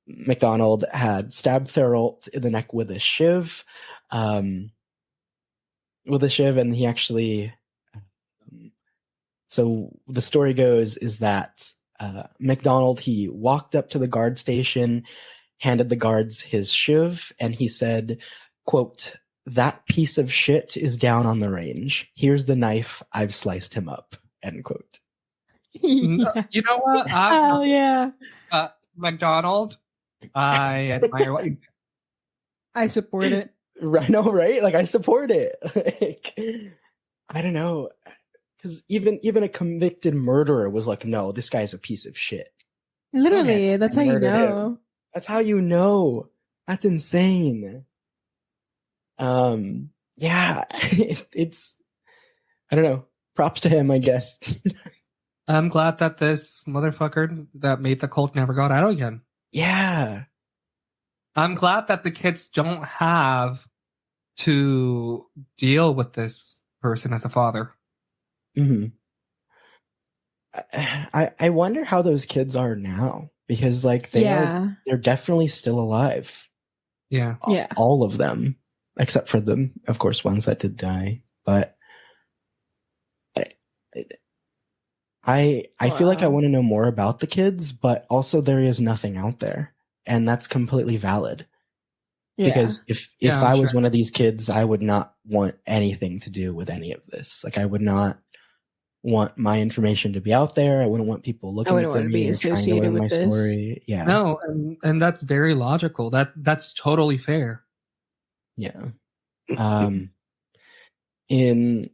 MacDonald had stabbed Thériault in the neck with a shiv. And he actually... So the story goes is that MacDonald, he walked up to the guard station, handed the guards his shiv, and he said, quote, "That piece of shit is down on the range. Here's the knife. I've sliced him up." End quote. Yeah. You know what? Oh, yeah. MacDonald, I admire what you do. I support it. I know, right? Like, I support it. Like, I don't know. Because even a convicted murderer was like, no, this guy's a piece of shit. Literally, that's how you know. Him. That's how you know. That's insane. Yeah, it's, I don't know. Props to him, I guess. I'm glad that this motherfucker that made the cult never got out again. Yeah. I'm glad that the kids don't have to deal with this person as a father. Mm-hmm. I wonder how those kids are now, because like they're definitely still alive. Yeah. All of them, except for the, of course, ones that did die. But I feel like I want to know more about the kids, but also there is nothing out there, and that's completely valid. Yeah. Because if I was one of these kids, I would not want anything to do with any of this. Like, I would not want my information to be out there. I wouldn't want people looking for me or trying to learn my story. Yeah. No, and that's very logical. That's totally fair. Yeah. In an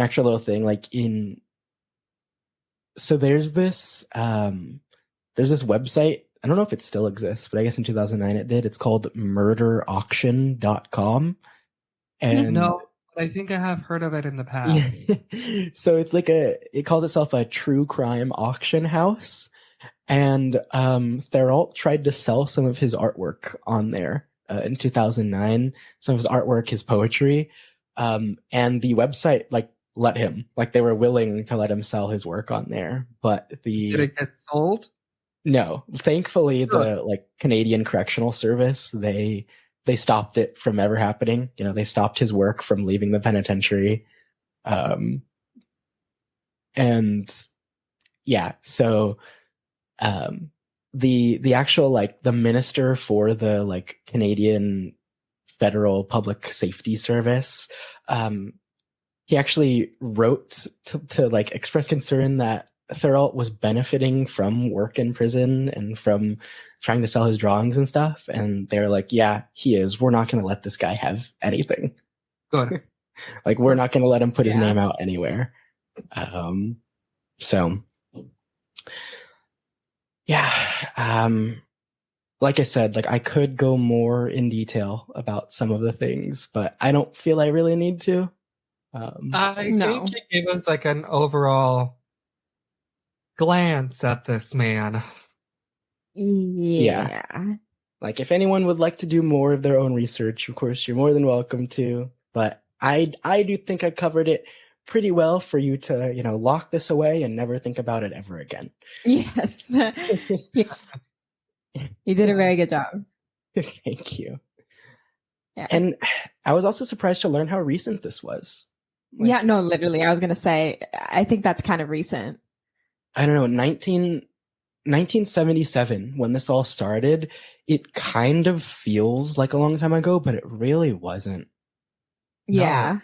extra little thing, like so there's this website. I don't know if it still exists, but I guess in 2009 it did. It's called murderauction.com. And no, I think I have heard of it in the past. Yeah. So it's like it calls itself a true crime auction house. And Thériault tried to sell some of his artwork on there in 2009. Some of his artwork, his poetry. And the website let him. Like, they were willing to let him sell his work on there. But Did it get sold? No. Thankfully, the Canadian Correctional Service, they stopped it from ever happening. They stopped his work from leaving the penitentiary. And yeah, so the actual the minister for the Canadian Federal Public Safety Service, he actually wrote to express concern that Thériault was benefiting from work in prison and from trying to sell his drawings and stuff. And they're like, yeah, he is. We're not going to let this guy have anything. Good. We're not going to let him put his name out anywhere. So yeah. Like I said, I could go more in detail about some of the things, but I don't feel I really need to. I think you gave us an overall glance at this man. Yeah. If anyone would like to do more of their own research, of course, you're more than welcome to. But I do think I covered it pretty well for you to, lock this away and never think about it ever again. Yes. Yeah. You did a very good job. Thank you. Yeah. And I was also surprised to learn how recent this was. Yeah, no, literally. I was going to say, I think that's kind of recent. I don't know, 1977, when this all started, it kind of feels like a long time ago, but it really wasn't. Yeah.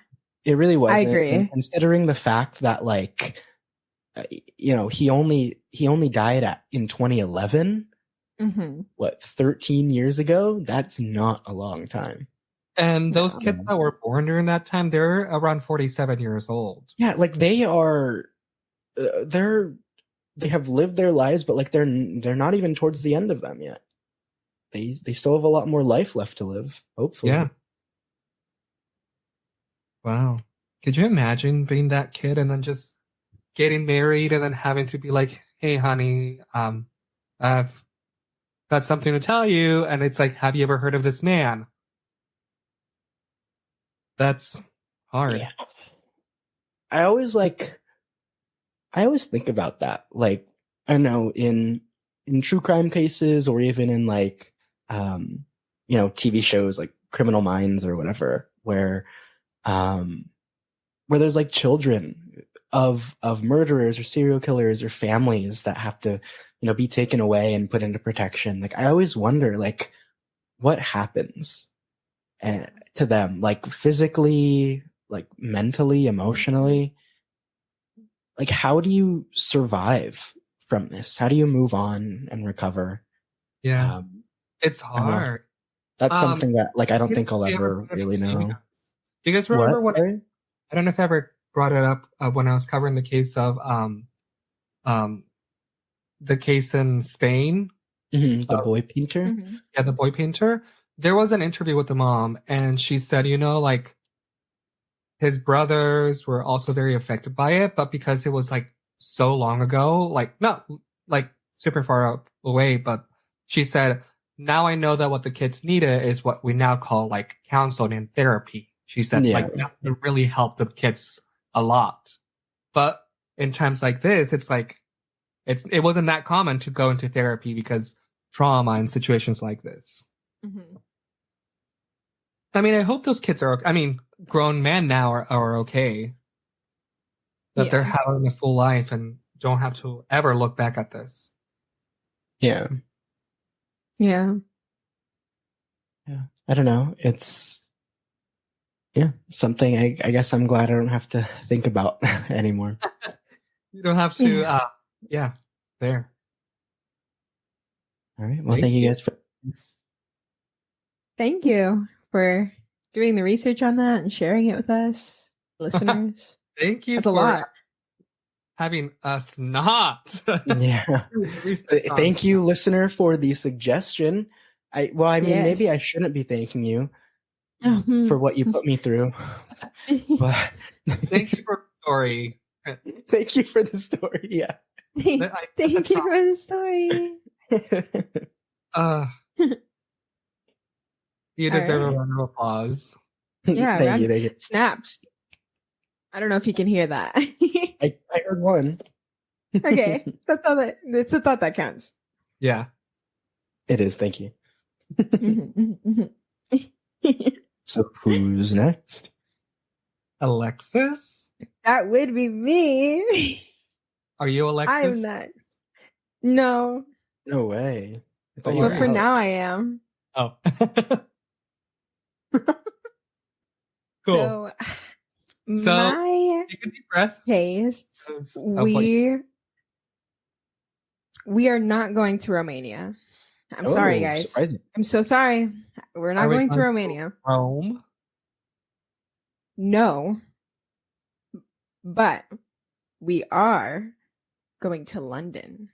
It really wasn't. I agree. And considering the fact that, like, he only died in 2011. Mm-hmm. What, 13 years ago? That's not a long time. And those kids that were born during that time, they're around 47 years old. Yeah, like they are, they have lived their lives, but like they're not even towards the end of them yet. They still have a lot more life left to live, hopefully. Yeah. Wow. Could you imagine being that kid and then just getting married and then having to be like, hey, honey, I've got something to tell you. And it's like, have you ever heard of this man? That's hard. Yeah. I always think about that. Like, I know in true crime cases, or even in like, TV shows like Criminal Minds or whatever, where there's like children of murderers or serial killers or families that have to, be taken away and put into protection. Like, I always wonder, like, what happens to them, like physically, like mentally, emotionally. Like, how do you survive from this? How do you move on and recover? Yeah. It's hard. That's something that, like, I don't think I'll ever really know. Do you guys remember What? when I don't know if I ever brought it up when I was covering the case of the case in Spain? The boy painter? Mm-hmm. Yeah, the boy painter. There was an interview with the mom, and she said, like, his brothers were also very affected by it, but because it was like so long ago, like not like super far away, but she said, now I know that what the kids needed is what we now call like counseling and therapy. She said, like, that would really help the kids a lot. But in times like this, it's like, it wasn't that common to go into therapy because trauma in situations like this. Mm-hmm. I mean, I hope those kids are, grown men now are okay. That they're having a full life and don't have to ever look back at this. Yeah. Yeah. Yeah. I don't know. It's, something I guess I'm glad I don't have to think about anymore. You don't have to, there. All right. Well, thank you guys for. Thank you for doing the research on that and sharing it with us, listeners. Thank you. That's a lot. Having us not. Yeah. Thank you, listener, for the suggestion. Maybe I shouldn't be thanking you for what you put me through. But thanks for the story. Thank you for the story. Yeah. Thank you for the story. You deserve a round of applause. Yeah, thank you. Snaps. I don't know if you can hear that. I heard one. Okay, that's all that. It's a thought that counts. Yeah, it is. Thank you. So who's next? Alexis? That would be me. Are you Alexis? I'm next. No. No way. But for now I am. Oh. Cool. So my take a deep breath. Case, we are not going to Romania. I'm sorry, guys. Surprising. I'm so sorry. We're not going to Romania. Rome? No. But we are going to London.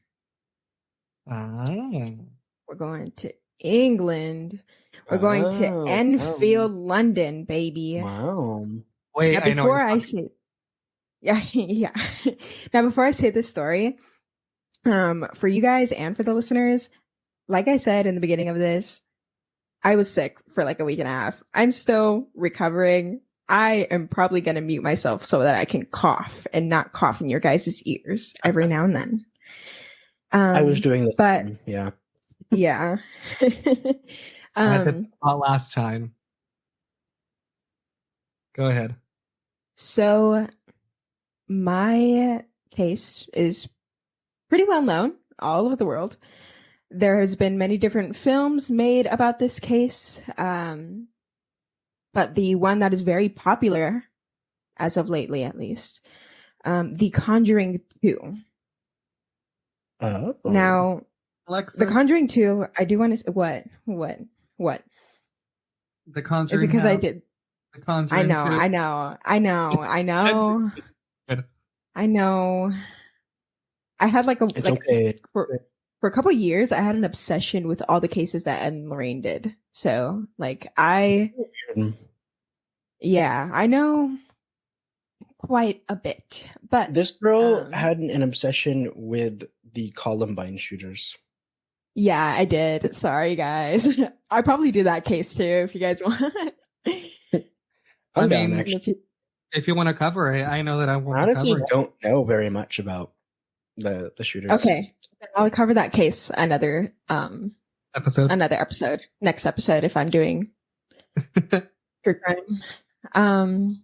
We're going to England. We're going to Enfield, London, baby. Wow. Wait, now, before I say, yeah. Now, before I say this story, for you guys and for the listeners, like I said in the beginning of this, I was sick for like a week and a half. I'm still recovering. I am probably going to mute myself so that I can cough and not cough in your guys' ears every now and then. I was doing that, but yeah. Yeah. I did that last time. Go ahead. So my case is pretty well known. all over the world. There has been many different films made about this case, but the one that is very popular, as of lately at least, The Conjuring 2. Oh. Now, Alexis, The Conjuring 2, I do want to... What? The Conjuring. Is it because I did... The Conjuring. I know. Good. I know. I had like a... It's like, okay. For a couple of years, I had an obsession with all the cases that Ed and Lorraine did. So, like, I know quite a bit. But This girl had an obsession with the Columbine shooters. Yeah, I did. Sorry, guys. I probably do that case too, if you guys want. I'm down, actually. If you want to cover it, I know that I want honestly to cover it. Don't know very much about the shooters. Okay, I'll cover that case another episode. Next episode, if I'm doing true crime.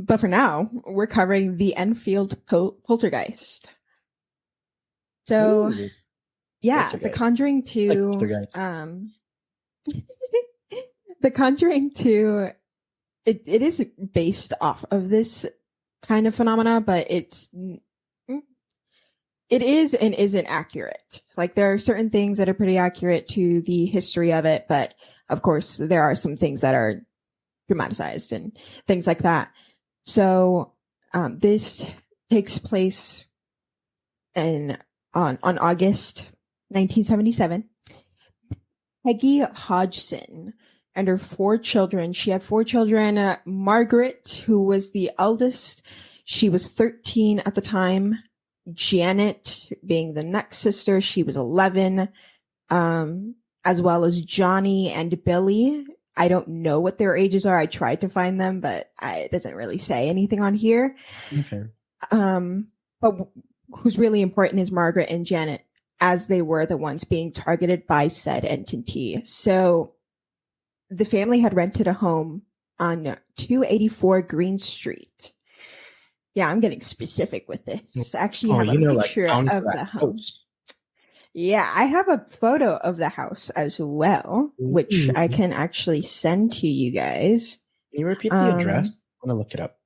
But for now, we're covering the Enfield Poltergeist. So, Ooh, yeah, Poltergeist. The Conjuring 2. The Conjuring 2. It is based off of this kind of phenomena, but it is and isn't accurate. Like, there are certain things that are pretty accurate to the history of it, but of course there are some things that are dramatized and things like that. So this takes place on August 1977. Peggy Hodgson and her 4 children. She had 4 children. Margaret, who was the eldest, she was 13 at the time. Janet, being the next sister, she was 11, as well as Johnny and Billy. I don't know what their ages are. I tried to find them, but it doesn't really say anything on here. Okay. But who's really important is Margaret and Janet, as they were the ones being targeted by said entity. So the family had rented a home on 284 Green Street. Yeah, I'm getting specific with this. Actually, I have a picture of the house. Yeah, I have a photo of the house as well, which I can actually send to you guys. Can you repeat the address? I want to look it up.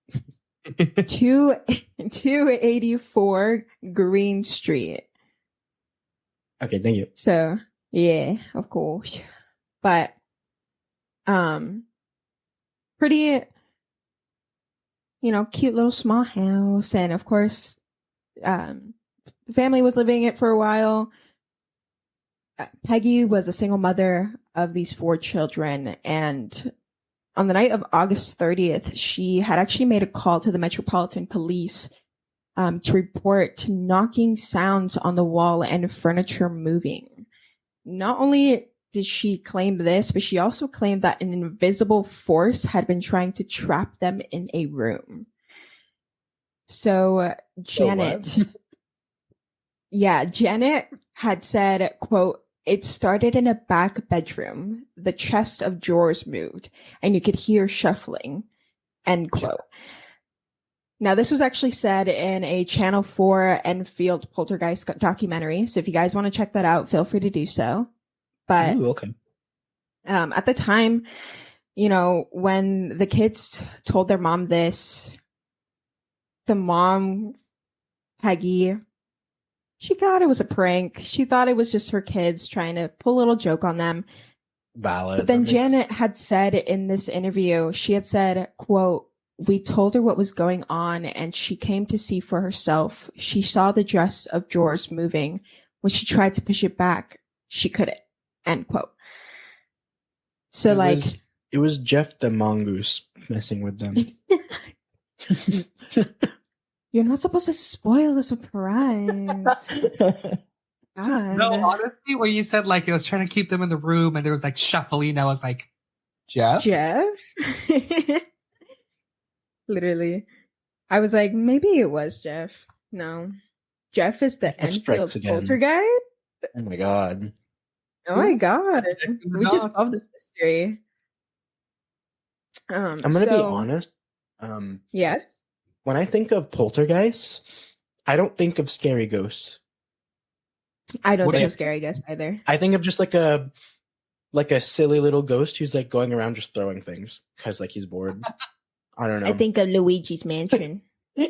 284 Green Street. Okay, thank you. So, yeah, of course. But, pretty, cute little small house. And of course, the family was living it for a while. Peggy was a single mother of these 4 children, and on the night of August 30th, she had actually made a call to the Metropolitan Police to report knocking sounds on the wall and furniture moving. Not only did she claim this, but she also claimed that an invisible force had been trying to trap them in a room. So Janet... Janet had said, quote, "It started in a back bedroom. The chest of drawers moved, and you could hear shuffling," end quote. Now, this was actually said in a Channel 4 Enfield Poltergeist documentary. So if you guys want to check that out, feel free to do so. But okay. At the time, when the kids told their mom this, the mom, Peggy, she thought it was a prank. She thought it was just her kids trying to pull a little joke on them. Valid. But then Janet had said in this interview, she had said, quote, "We told her what was going on and she came to see for herself. She saw the dress of drawers moving. When she tried to push it back, she couldn't," end quote. So it was Jeff the mongoose messing with them. You're not supposed to spoil the surprise. God. No, honestly, when you said it was trying to keep them in the room and there was shuffling, I was like, Jeff? Literally. I was like, maybe it was Jeff. No. Jeff is the Enfield Poltergeist? Oh my god. Oh my god. We just solved this mystery. I'm gonna be honest. Yes? When I think of poltergeists, I don't think of scary ghosts. I don't What think if- of scary ghosts either. I think of just like a silly little ghost who's like going around just throwing things because like he's bored. I don't know. I think of Luigi's Mansion. I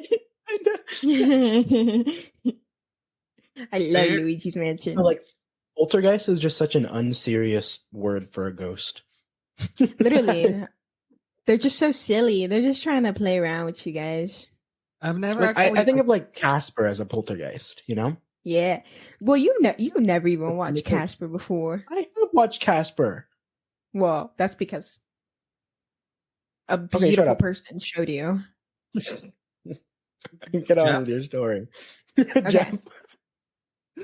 love There- Luigi's Mansion. like poltergeist is just such an unserious word for a ghost. Literally, they're just so silly. They're just trying to play around with you guys. I've never Like, actually. I think of like Casper as a poltergeist, you know? Yeah. Well, you never even watched Casper before. I have watched Casper. Well, that's because a shut beautiful up. person showed you. Get on Jeff? with your story. Okay. Jeff.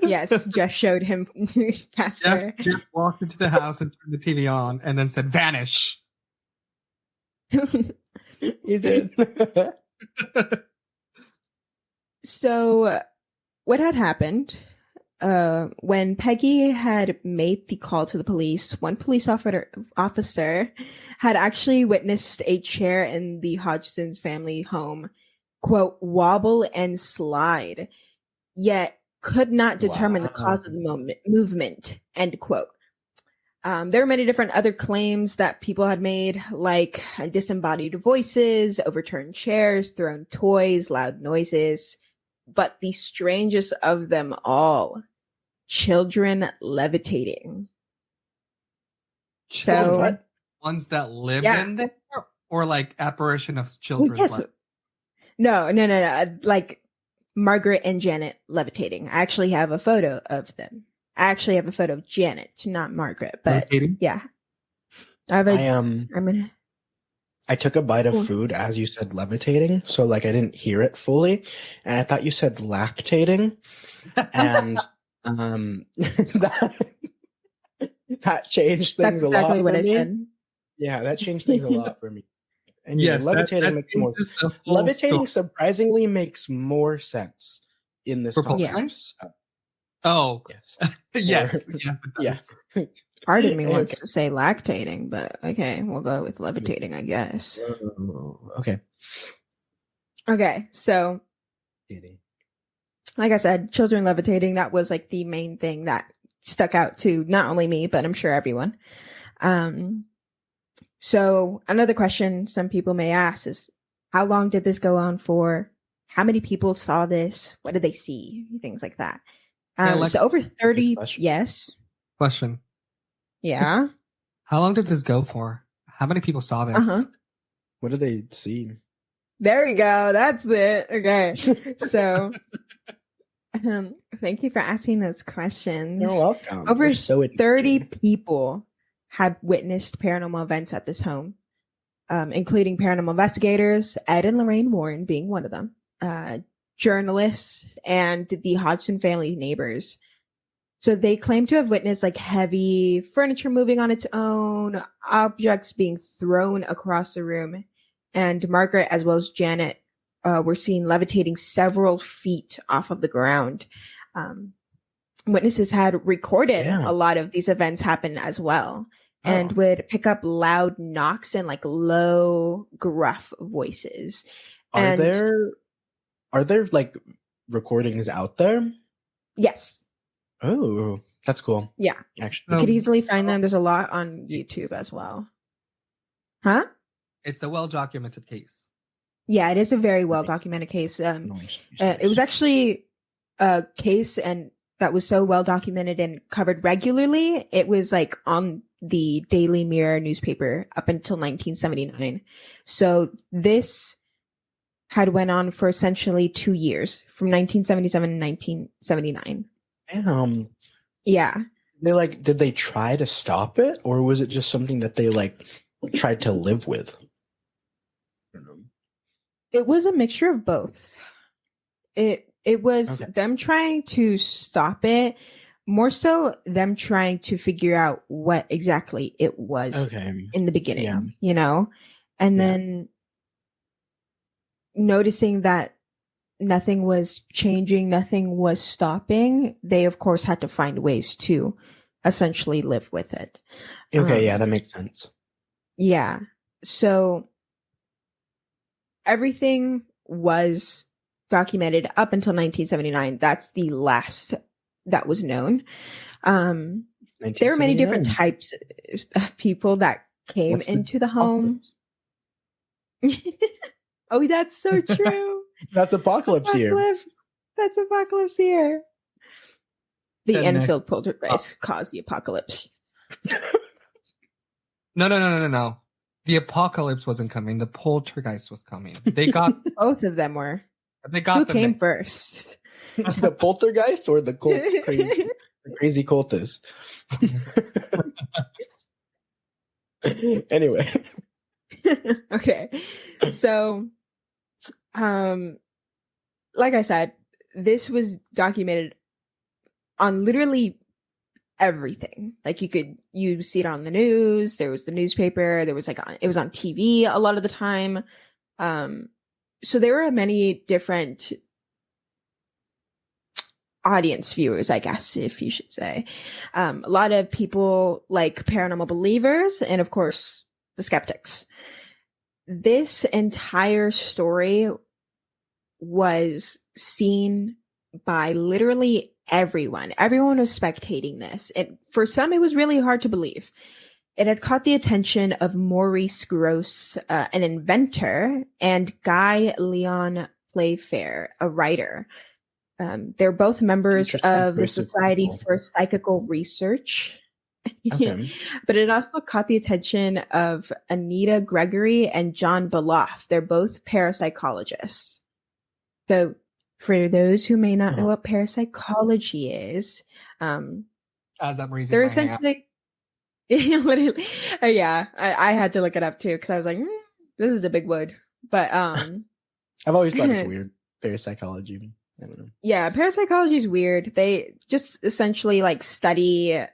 Yes, Jeff showed him Casper. Jeff walked into the house and turned the TV on, and then said, "Vanish." You did. So, what had happened when Peggy had made the call to the police? One police officer had actually witnessed a chair in the Hodgson's family home, quote, wobble and slide, yet could not determine the cause of the movement, end quote. There were many different other claims that people had made, like disembodied voices, overturned chairs, thrown toys, loud noises. But the strangest of them all, children levitating. So, What? Ones that lived Yeah. in there, or like apparition of children. yes. No. Like Margaret and Janet levitating. I actually have a photo of them. I actually have a photo of Janet, not Margaret, but Levitating? yeah. I'm gonna. I took a bite Cool. of food as you said levitating, so like I didn't hear it fully, and I thought you said lactating, and that changed things That's a lot exactly for what I me. said. Yeah, that changed things a lot for me. And Yes, levitating makes more. changes the whole Levitating story. surprisingly makes more sense in this For context. Oh, Yes. yes, yeah, it does. Yeah. Part of me Okay. wants to say lactating, but okay, we'll go with levitating, I guess. Okay. Okay, so like I said, children levitating, that was like the main thing that stuck out to not only me, but I'm sure everyone. So another question some people may ask is, how long did this go on for? How many people saw this? What did they see? Things like that. So over 30, question. yes. Question: Yeah. how long did this go for? How many people saw this? Uh-huh. What did they see? There we go. That's it. Okay. So, thank you for asking those questions. You're welcome. Over We're so 30 interesting. people have witnessed paranormal events at this home, including paranormal investigators, Ed and Lorraine Warren being one of them, journalists, and the Hodgson family neighbors. So they claim to have witnessed like heavy furniture moving on its own, objects being thrown across the room, and Margaret as well as Janet were seen levitating several feet off of the ground. Witnesses had recorded a lot of these events happen as well, and would pick up loud knocks and like low, gruff voices. Are there like recordings out there? Yes. Oh, that's cool. Yeah. Actually, You could easily find them. There's a lot on YouTube as well. Huh? It's a well-documented case. Yeah, it is a very well documented case. It was actually a case and that was so well documented and covered regularly. It was like on the Daily Mirror newspaper up until 1979. So this had went on for essentially 2 years, from 1977 to 1979. Damn. Yeah. Did they try to stop it, or was it just something that they like tried to live with? I don't know. It was a mixture of both. It was them trying to stop it, more so them trying to figure out what exactly it was in the beginning, you know? And then noticing that nothing was changing, nothing was stopping, they of course had to find ways to essentially live with it. Okay, yeah, that makes sense. Yeah. So everything was documented up until 1979. That's the last that was known. There were many different types of people that came into the home. Oh, that's so true. That's apocalypse here. That's apocalypse here. The Enfield Poltergeist caused the apocalypse. No. The apocalypse wasn't coming. The poltergeist was coming. They got both of them were. They got who came first? The poltergeist or the crazy cultist? Anyway. Okay. So, like I said, this was documented on literally everything. Like you see it on the news. There was the newspaper. There was it was on TV a lot of the time. So there were many different audience viewers, I guess, if you should say. A lot of people like paranormal believers and, of course, the skeptics. This entire story was seen by literally everyone. Everyone was spectating this. And for some, it was really hard to believe. It had caught the attention of Maurice Grosse, an inventor, and Guy Leon Playfair, a writer. They're both members of the Society for Psychical Research. Okay. But it also caught the attention of Anita Gregory and John Beloff. They're both parapsychologists. So for those who may not know what parapsychology is, as I'm raising they're my essentially literally, yeah, I had to look it up too because I was like, this is a big word. But I've always thought it's weird, parapsychology. I don't know. Yeah, parapsychology is weird. They just essentially study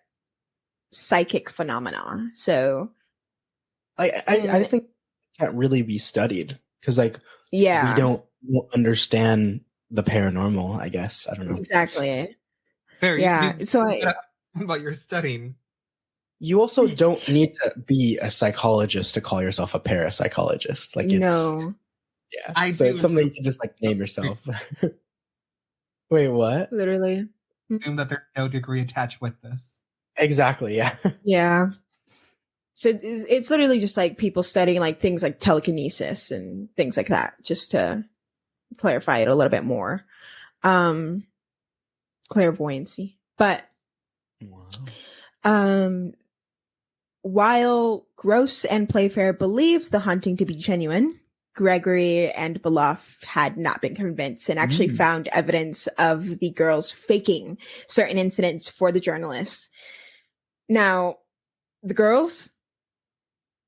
psychic phenomena. So I just think it can't really be studied because we don't understand the paranormal, I guess. I don't know. Exactly. Fair. Yeah. About your studying. You also don't need to be a psychologist to call yourself a parapsychologist. No. Yeah. It's something you can just name yourself. Wait, what? Literally. Assume that there's no degree attached with this. Exactly, yeah. Yeah. So it's literally just people studying things like telekinesis and things like that, just to clarify it a little bit more. Clairvoyancy. But while Grosse and Playfair believed the haunting to be genuine, Gregory and Beloff had not been convinced and actually found evidence of the girls faking certain incidents for the journalists. Now, the girls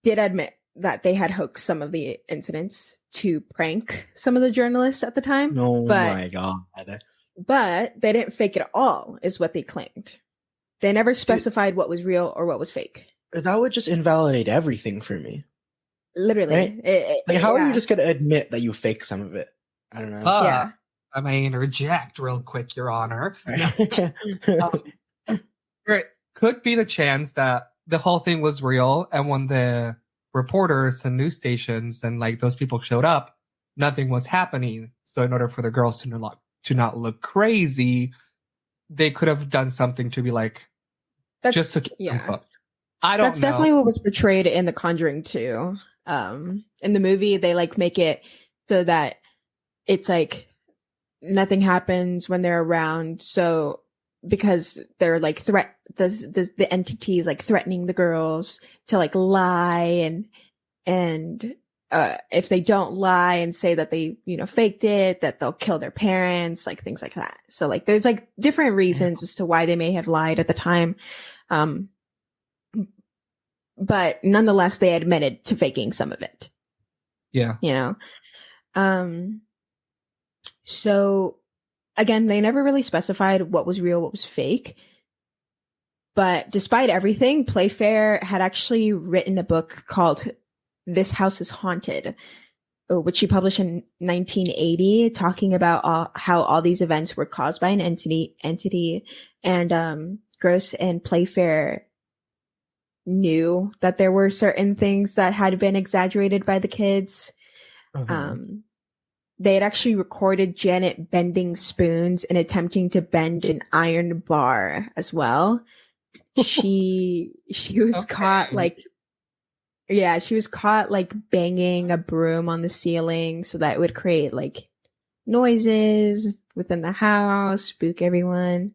did admit that they had hoaxed some of the incidents to prank some of the journalists at the time. Oh my God. But they didn't fake it at all, is what they claimed. They never specified what was real or what was fake. That would just invalidate everything for me. Literally. Right? How are you just going to admit that you fake some of it? I don't know. Yeah. I may interject real quick, Your Honor. Right. Could be the chance that the whole thing was real, and when the reporters and news stations and those people showed up, nothing was happening. So in order for the girls to not look crazy, they could have done something to be just to keep them hooked. I don't know. That's definitely what was portrayed in The Conjuring 2. In the movie, they make it so that it's nothing happens when they're around. So because they're the entity is threatening the girls to lie and if they don't lie and say that they faked it, that they'll kill their parents, things like that. So there's different reasons as to why they may have lied at the time. But nonetheless, they admitted to faking some of it. Yeah. So again, they never really specified what was real, what was fake. But despite everything, Playfair had actually written a book called This House is Haunted, which he published in 1980, talking about how all these events were caused by an entity, and Grosse and Playfair knew that there were certain things that had been exaggerated by the kids. they had actually recorded Janet bending spoons and attempting to bend an iron bar as well. She was caught she was caught like banging a broom on the ceiling so that it would create like noises within the house, spook everyone.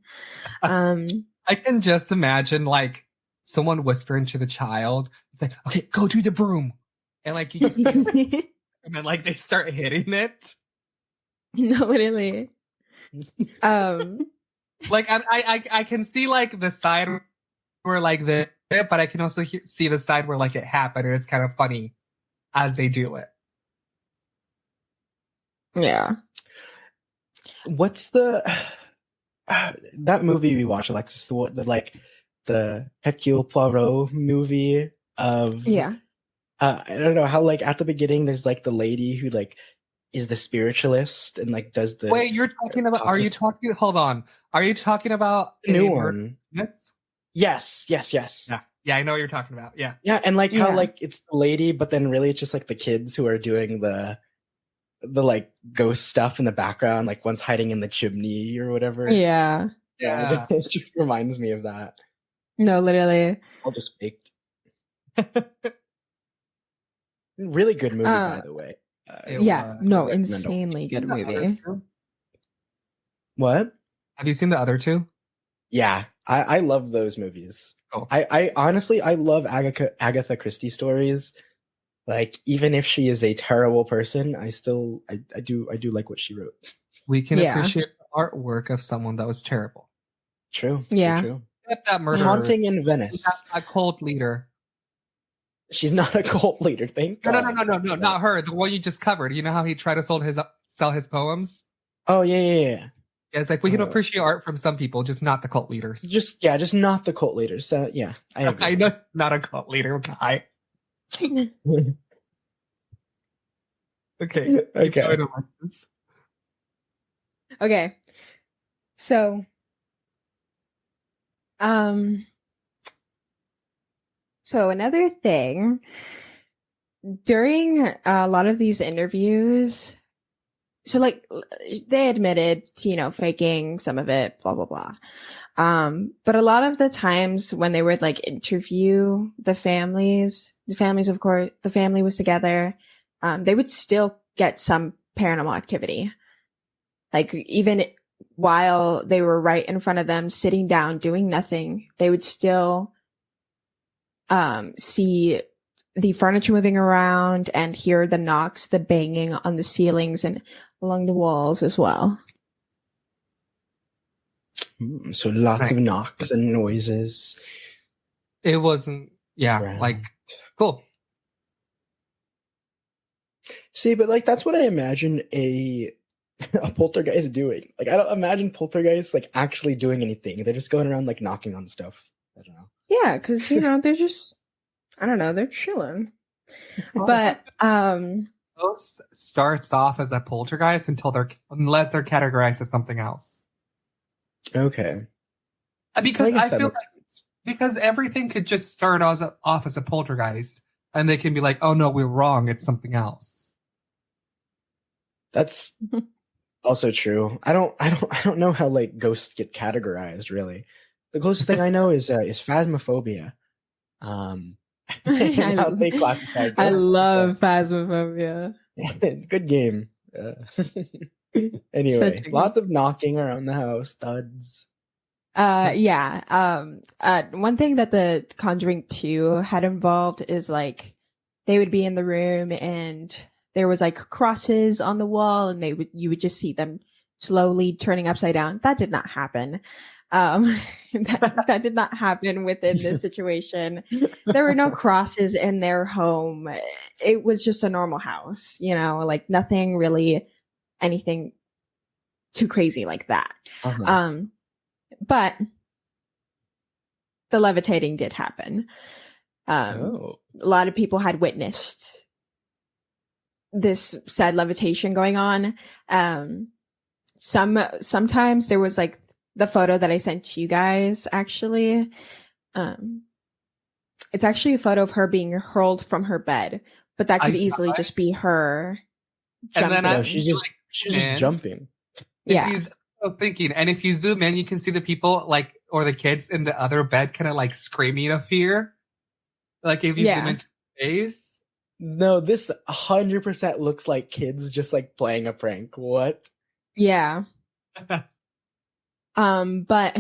I can just imagine like someone whispering to the child, it's like, okay, go do the broom. And like you just and then like they start hitting it. No, literally. Like I can see like the side where like but I can also see the side where like it happened and it's kind of funny as they do it. Yeah. What's the that movie we watched, Alexis? The Hercule Poirot movie of I don't know how like at the beginning there's like the lady who like is the spiritualist and like does the Wait, hold on. Are you talking about the new one? Yes. Yeah, I know what you're talking about. Yeah. Yeah, and like how like it's the lady, but then really it's just like the kids who are doing the like ghost stuff in the background, like one's hiding in the chimney or whatever. Yeah. It just reminds me of that. No, literally. All just faked. Really good movie, by the way. Insanely good movie. What? Have you seen the other two? Yeah, I love those movies. Oh. I honestly I love Agatha Christie stories. Like even if she is a terrible person, I do like what she wrote. We can appreciate the artwork of someone that was terrible. True. Yeah. True. That murderer. Haunting in Venice. A cult leader. She's not a cult leader, thank God. No, not her. The one you just covered. You know how he tried to sell his poems? Oh yeah. Yeah, it's like we can appreciate art from some people, just not the cult leaders. Just not the cult leaders. So yeah, I agree. I know, not a cult leader guy. Okay. Okay. So, so another thing, during a lot of these interviews, so like they admitted to, faking some of it, blah, blah, blah. But a lot of the times when they would like interview the families, of course, the family was together, they would still get some paranormal activity. Like even while they were right in front of them, sitting down, doing nothing, they would still see the furniture moving around and hear the knocks, the banging on the ceilings and along the walls as well. So lots of knocks and noises. It wasn't, like, cool. See, but like that's what I imagine a poltergeist doing. Like I don't imagine poltergeists like actually doing anything. They're just going around like knocking on stuff. I don't know. Yeah, because they're just, I don't know, they're chilling. But most starts off as a poltergeist unless they're categorized as something else. Okay. Because I feel because everything could just start off as a poltergeist, and they can be like, "Oh no, we're wrong. It's something else." That's also true. I don't know how like ghosts get categorized. Really, the closest thing I know is phasmophobia. How they classify ghosts. I love Phasmophobia. It's a good game. Anyway, lots of knocking around the house, thuds. One thing that the Conjuring 2 had involved is like they would be in the room and there was like crosses on the wall and you would just see them slowly turning upside down. That did not happen. That did not happen within this situation. There were no crosses in their home. It was just a normal house, like nothing really, anything too crazy like that. Uh-huh. But the levitating did happen. A lot of people had witnessed this said levitation going on. Sometimes there was like the photo that I sent you guys, actually. It's actually a photo of her being hurled from her bed, but that could easily just be her. And then No, she's just jumping. Yeah. I was thinking, and if you zoom in, you can see the people like, or the kids in the other bed kind of like screaming of fear. Like if you zoom into the face. No, this 100% looks like kids just like playing a prank. What? Yeah. But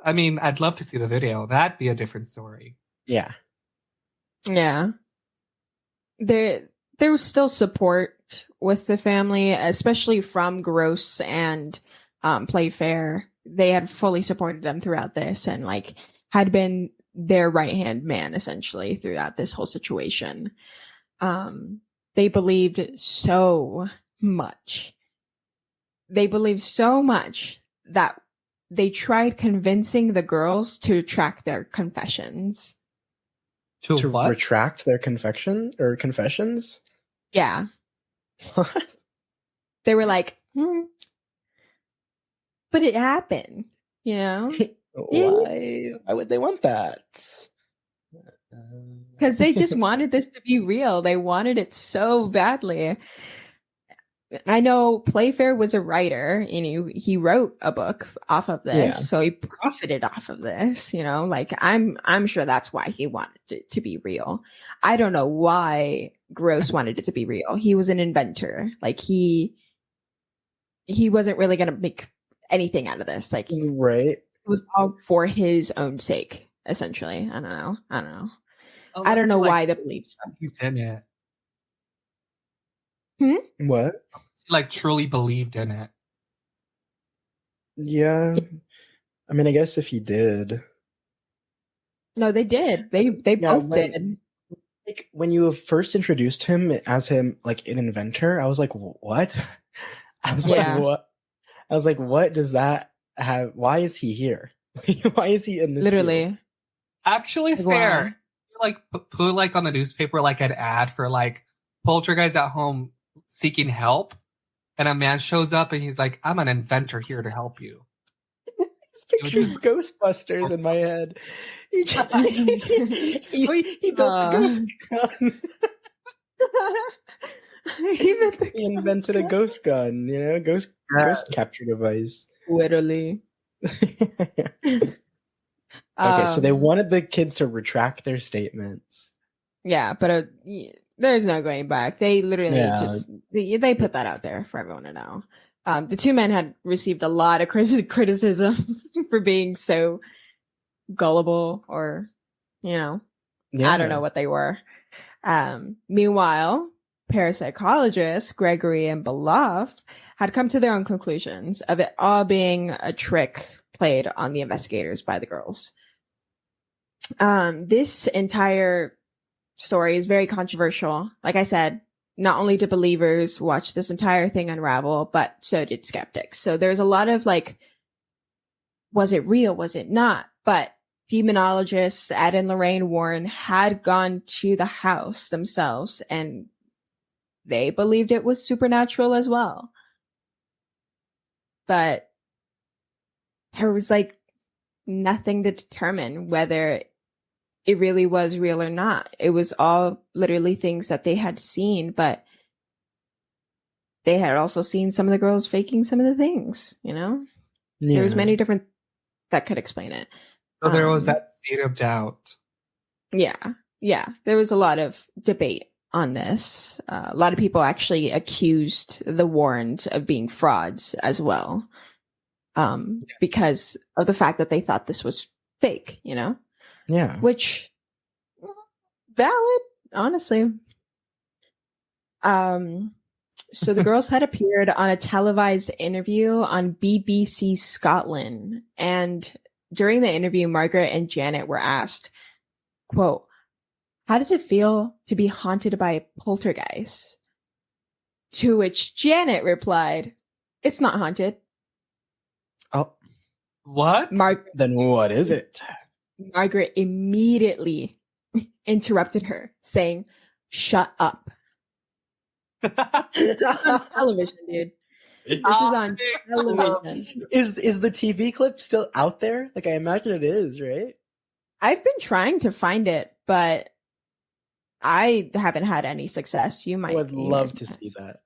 I mean, I'd love to see the video. That'd be a different story. Yeah. Yeah. There was still support with the family, especially from Gross and Playfair. They had fully supported them throughout this and like had been their right-hand man essentially throughout this whole situation. They believed so much. They believed so much that they tried convincing the girls to retract their confessions. To what? Retract their confessions? Yeah. What? They were like, but it happened, you know? Why would they want that? Because they just wanted this to be real. They wanted it so badly. I know Playfair was a writer and he wrote a book off of this, so he profited off of this, you know, like I'm sure that's why he wanted it to be real. I don't know why Gross wanted it to be real. He was an inventor. Like he wasn't really going to make anything out of this. Like, right. It was all for his own sake, essentially. I don't know. I don't know why they believe so. In it. What? Like truly believed in it. Yeah. I mean, I guess if he did. No, they did. They both did. Like when you first introduced him as him like an inventor, I was like, what? I was like, what? I was like, what does that have? Why is he here? Why is he in this? Literally. Field? Actually, fair. Like put like on the newspaper like an ad for like poltergeist at home seeking help, and a man shows up and he's like, I'm an inventor here to help you. This picture of Ghostbusters in my head. He built a ghost gun. He invented a ghost gun, you know, ghost capture device. Literally. Okay, so they wanted the kids to retract their statements. Yeah, but there's no going back. They literally they put that out there for everyone to know. The two men had received a lot of criticism for being so gullible, or, you know, I don't know what they were. Meanwhile, parapsychologists Gregory and Beloff had come to their own conclusions of it all being a trick played on the investigators by the girls. This entire story is very controversial. Like I said, not only did believers watch this entire thing unravel, but so did skeptics. So there's a lot of like, was it real? Was it not? But demonologists Ed and Lorraine Warren had gone to the house themselves and they believed it was supernatural as well. But there was like nothing to determine whether it really was real or not. It was all literally things that they had seen, but they had also seen some of the girls faking some of the things, you know? Yeah. There was many different that could explain it. So there was that seed of doubt. Yeah. There was a lot of debate on this. A lot of people actually accused the Warrens of being frauds as well, because of the fact that they thought this was fake, you know? Yeah. Which, valid, honestly. So the girls had appeared on a televised interview on BBC Scotland. And during the interview, Margaret and Janet were asked, quote, "How does it feel to be haunted by a poltergeist?" To which Janet replied, "It's not haunted." Oh. What? Then what is it? Margaret immediately interrupted her, saying, "Shut up." This is on television, dude. This is on television. Is the TV clip still out there? Like, I imagine it is, right? I've been trying to find it, but I haven't had any success. You might. I would love to see that.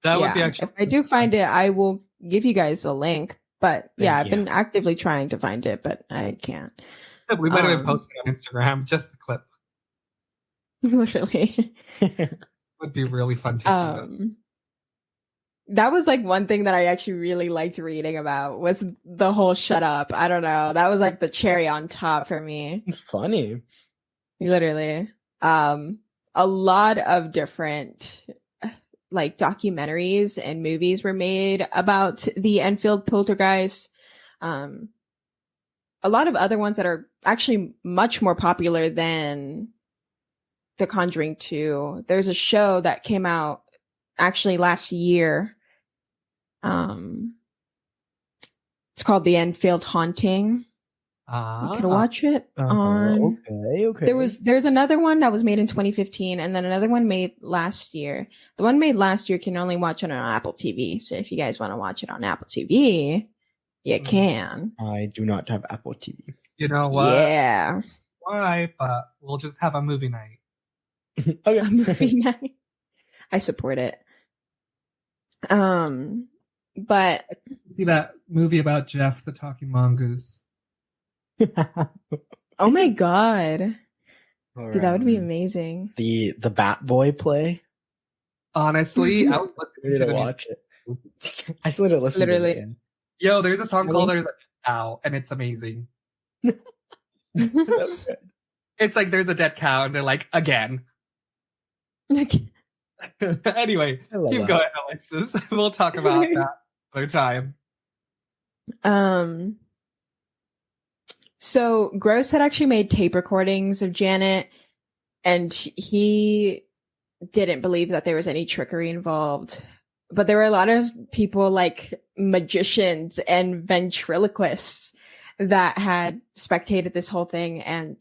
That would be actually. If I do find it, I will give you guys a link. But yeah, I've been actively trying to find it, but I can't. We might have posted on Instagram just the clip. Literally. It would be really fun to see that. That was like one thing that I actually really liked reading about was the whole shut up. I don't know. That was like the cherry on top for me. It's funny. Literally. A lot of different like documentaries and movies were made about the Enfield Poltergeist. A lot of other ones that are actually much more popular than The Conjuring 2. There's a show that came out actually last year. It's called The Enfield Haunting. You can watch it on. Okay. There's another one that was made in 2015, and then another one made last year. The one made last year can only watch it on Apple TV. So if you guys want to watch it on Apple TV, you can. I do not have Apple TV. You know what? Yeah. Why? But we'll just have a movie night. Okay. A movie night. I support it. But See that movie about Jeff the talking mongoose. oh my god. Or, Dude, that would be amazing. The Bat Boy play. Honestly, I was listening to watch it. I still didn't listen Literally. to it again. Yo, there's a song called "There's a Dead Cow," and it's amazing. It's like there's a dead cow, and they're like again. Anyway, keep going, Alexis. We'll talk about that another time. So Gross had actually made tape recordings of Janet, and he didn't believe that there was any trickery involved. But there were a lot of people like magicians and ventriloquists that had spectated this whole thing, and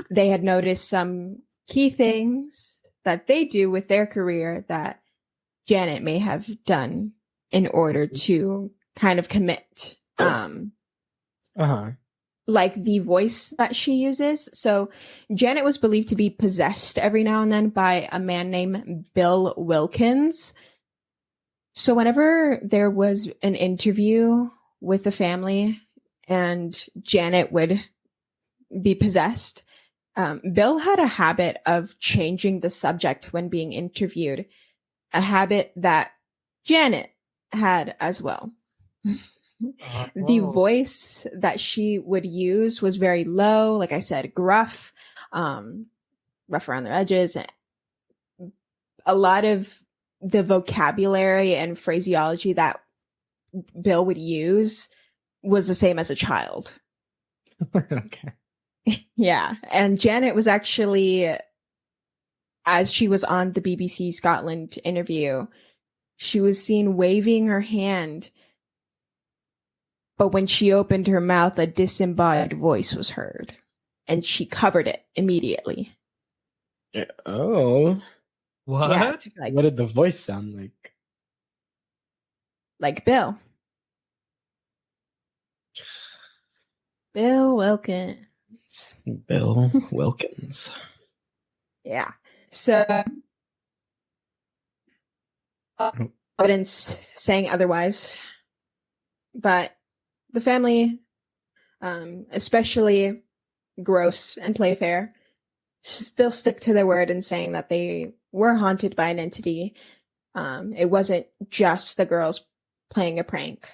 they had noticed some key things that they do with their career that Janet may have done in order to kind of commit. Like the voice that she uses. So Janet was believed to be possessed every now and then by a man named Bill Wilkins. So whenever there was an interview with the family and Janet would be possessed, Bill had a habit of changing the subject when being interviewed, a habit that Janet had as well. The voice that she would use was very low, like I said, gruff, rough around the edges. A lot of the vocabulary and phraseology that Bill would use was the same as a child. Okay. Yeah. And Janet was actually, as she was on the BBC Scotland interview, she was seen waving her hand. But when she opened her mouth, a disembodied voice was heard, and she covered it immediately. Oh. What? Yeah, What did the voice sound like? Like Bill. Bill Wilkins. Bill Wilkins. Yeah. So, evidence saying otherwise, but the family, especially Gross and Playfair, still stick to their word in saying that they were haunted by an entity. It wasn't just the girls playing a prank.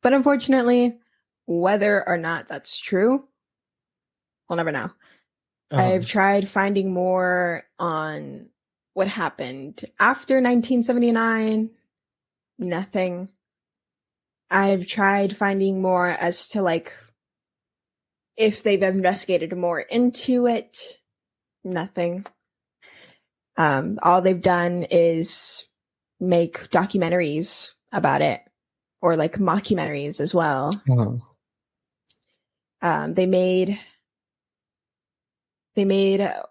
But unfortunately, whether or not that's true, we'll never know. I've tried finding more on what happened after 1979. Nothing. I've tried finding more as to like if they've investigated more into it. Nothing. All they've done is make documentaries about it, or like mockumentaries as well. They made a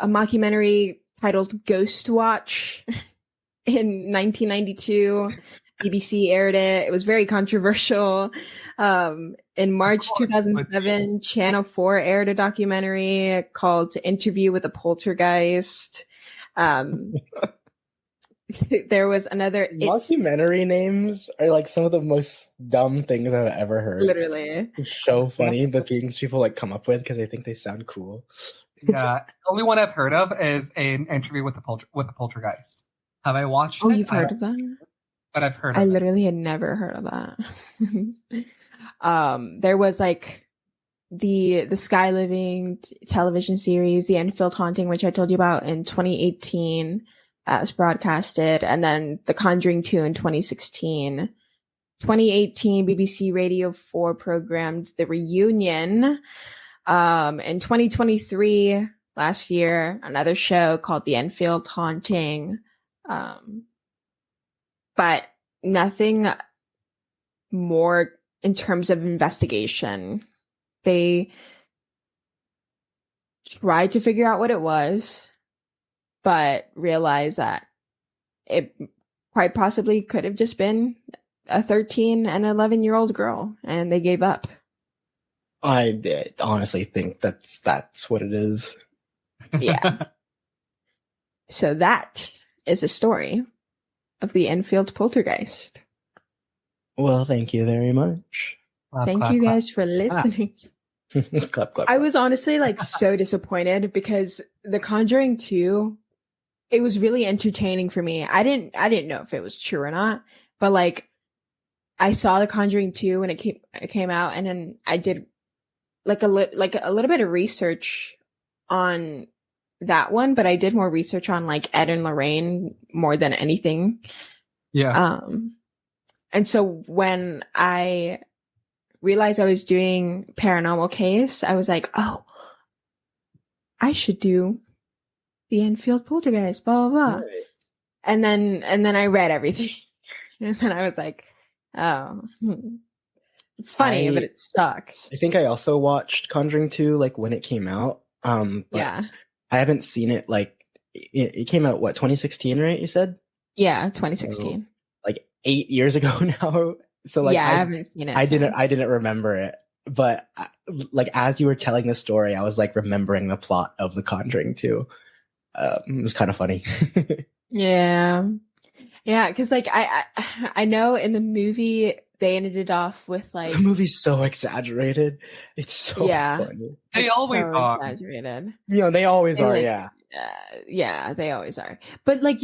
mockumentary titled Ghost Watch in 1992. BBC aired it. It was very controversial. In March 2007, Channel 4 aired a documentary called Interview with a Poltergeist. there was another. It's Documentary names are like some of the most dumb things I've ever heard. literally. It's so funny the things people like come up with because they think they sound cool. Yeah, the only one I've heard of is an interview with the poltergeist. Have I watched Oh, it? you've heard of that? But I've heard of I it. literally had never heard of that. There was like the Sky Living television series, The Enfield Haunting, which I told you about in 2018, was broadcasted, and then The Conjuring 2 in 2016. 2018, BBC Radio 4 programmed The Reunion. In 2023, last year, another show called The Enfield Haunting. But nothing more in terms of investigation. They tried to figure out what it was, but realized that it quite possibly could have just been a 13 and 11-year-old girl, and they gave up. I honestly think that's what it is. Yeah. So that is a story of the Enfield Poltergeist. Well, thank you very much. Thank you guys for listening. Clap, clap, I clap. was honestly like so disappointed because The Conjuring 2, it was really entertaining for me. I didn't know if it was true or not, but like I saw The Conjuring 2 when it came out, and then I did like a little bit of research on that one, but I did more research on like Ed and Lorraine more than anything. Yeah. And so when I realized I was doing paranormal case, I was like, oh, I should do the Enfield Poltergeist, blah, blah, blah. Right. And then I read everything. And then I was like, oh, it's funny, but it sucks. I think I also watched Conjuring 2 like when it came out. But Yeah. I haven't seen it like it came out 2016, right? You said? Yeah, 2016. So, like 8 years ago now. So like yeah, I haven't seen it. I since. didn't remember it. But like as you were telling the story, I was like remembering the plot of The Conjuring 2. It was kind of funny. Yeah, because like I know in the movie they ended it off with like The movie's so exaggerated. It's so Yeah. funny. They it's always so are. exaggerated. You know, they always They, are, like, yeah. Yeah, they always are. But like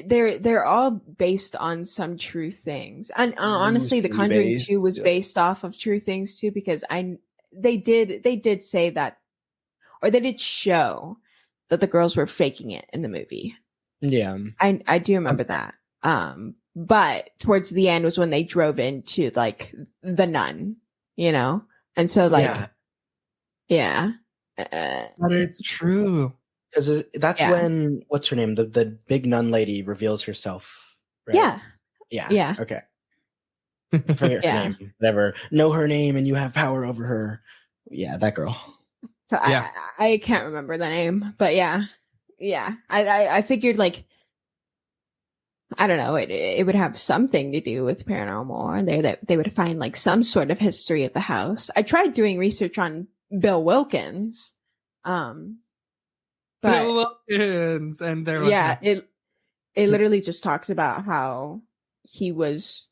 they're all based on some true things. And honestly, The Loosely Conjuring based, 2 was yeah. based off of true things too, because they did say that, or they did show that the girls were faking it in the movie. Yeah. I do remember that. But towards the end was when they drove into like the nun, you know? And so like yeah. But it's true. Because that's Yeah. when, what's her name? The big nun lady reveals herself. Right? Yeah. Yeah. Yeah. Okay. I forget Yeah. her name. Whatever. Know her name and you have power over her. Yeah, that girl. So Yeah. I can't remember the name, but yeah. Yeah. I figured like I don't know, it would have something to do with paranormal, and they would find like some sort of history of the house. I tried doing research on Bill Wilkins. But Bill Wilkins, and there was yeah, it literally just talks about how he was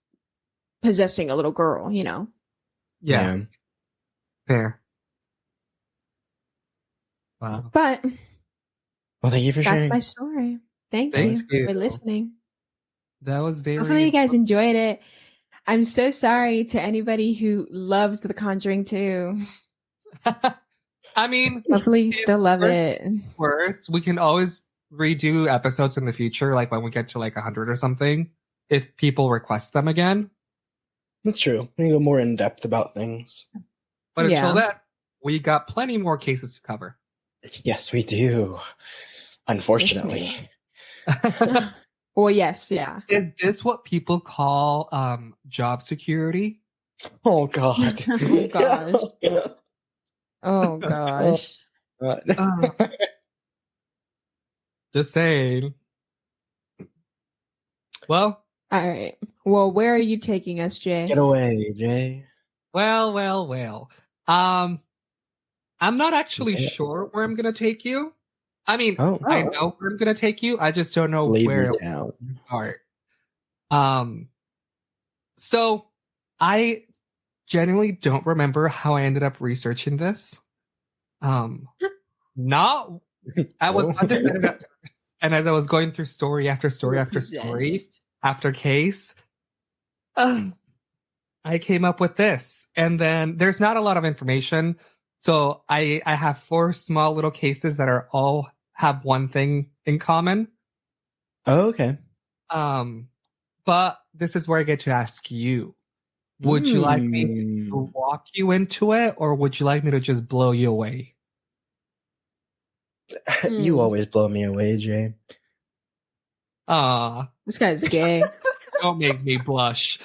possessing a little girl, you know. yeah, fair. Wow. But Well, thank you for that's sharing. my story. Thank Thanks, you for you. listening. That was very. Hopefully you guys enjoyed it. I'm so sorry to anybody who loved The Conjuring 2. I mean, Hopefully you If still love we're- it. worse, we can always redo episodes in the future, like when we get to like 100 or something, if people request them again. That's true. We go more in depth about things. But until Yeah. then, we got plenty more cases to cover. Yes, we do. Unfortunately. Well, yes, yeah. Is this what people call job security? Oh God. Oh, gosh. Oh gosh. Just saying. Well, All right. Well, where are you taking us, Jay? Get away, Jay. well. I'm not actually Yeah. sure where I'm gonna take you. I mean, I know where I'm gonna take you. I just don't know where Flavor Town. to start. So I genuinely don't remember how I ended up researching this. Not I was undecided, and as I was going through story after story after story after case, I came up with this. And then there's not a lot of information. So I have 4 small little cases that are all have one thing in common. Oh, okay. But this is where I get to ask you. Would you like me to walk you into it, or would you like me to just blow you away? You always blow me away, Jay. This guy's gay. Don't make me blush.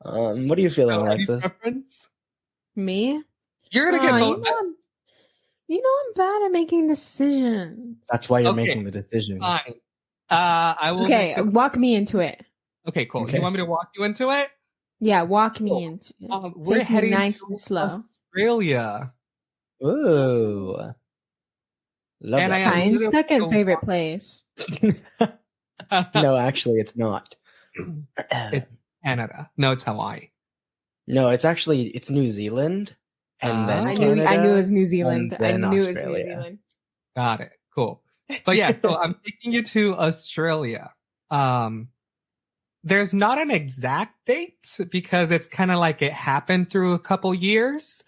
What are you feeling, Alexis? Me? You're gonna get both. You know I'm bad at making decisions. That's why you're making the decision. Fine. I will. Okay, walk me into it. Okay, cool. Okay. You want me to walk you into it? Yeah, walk me into it. We're heading nice to and slow. Australia. Ooh. Love And that. Mine's second favorite place. No, actually, it's not. It's Canada. No, it's Hawaii. No, it's New Zealand, and then I Canada, knew it was New Zealand. and I then knew it was New Australia. Zealand. Got it. Cool. But yeah, so I'm taking you to Australia. There's not an exact date because it's kind of like it happened through a couple years.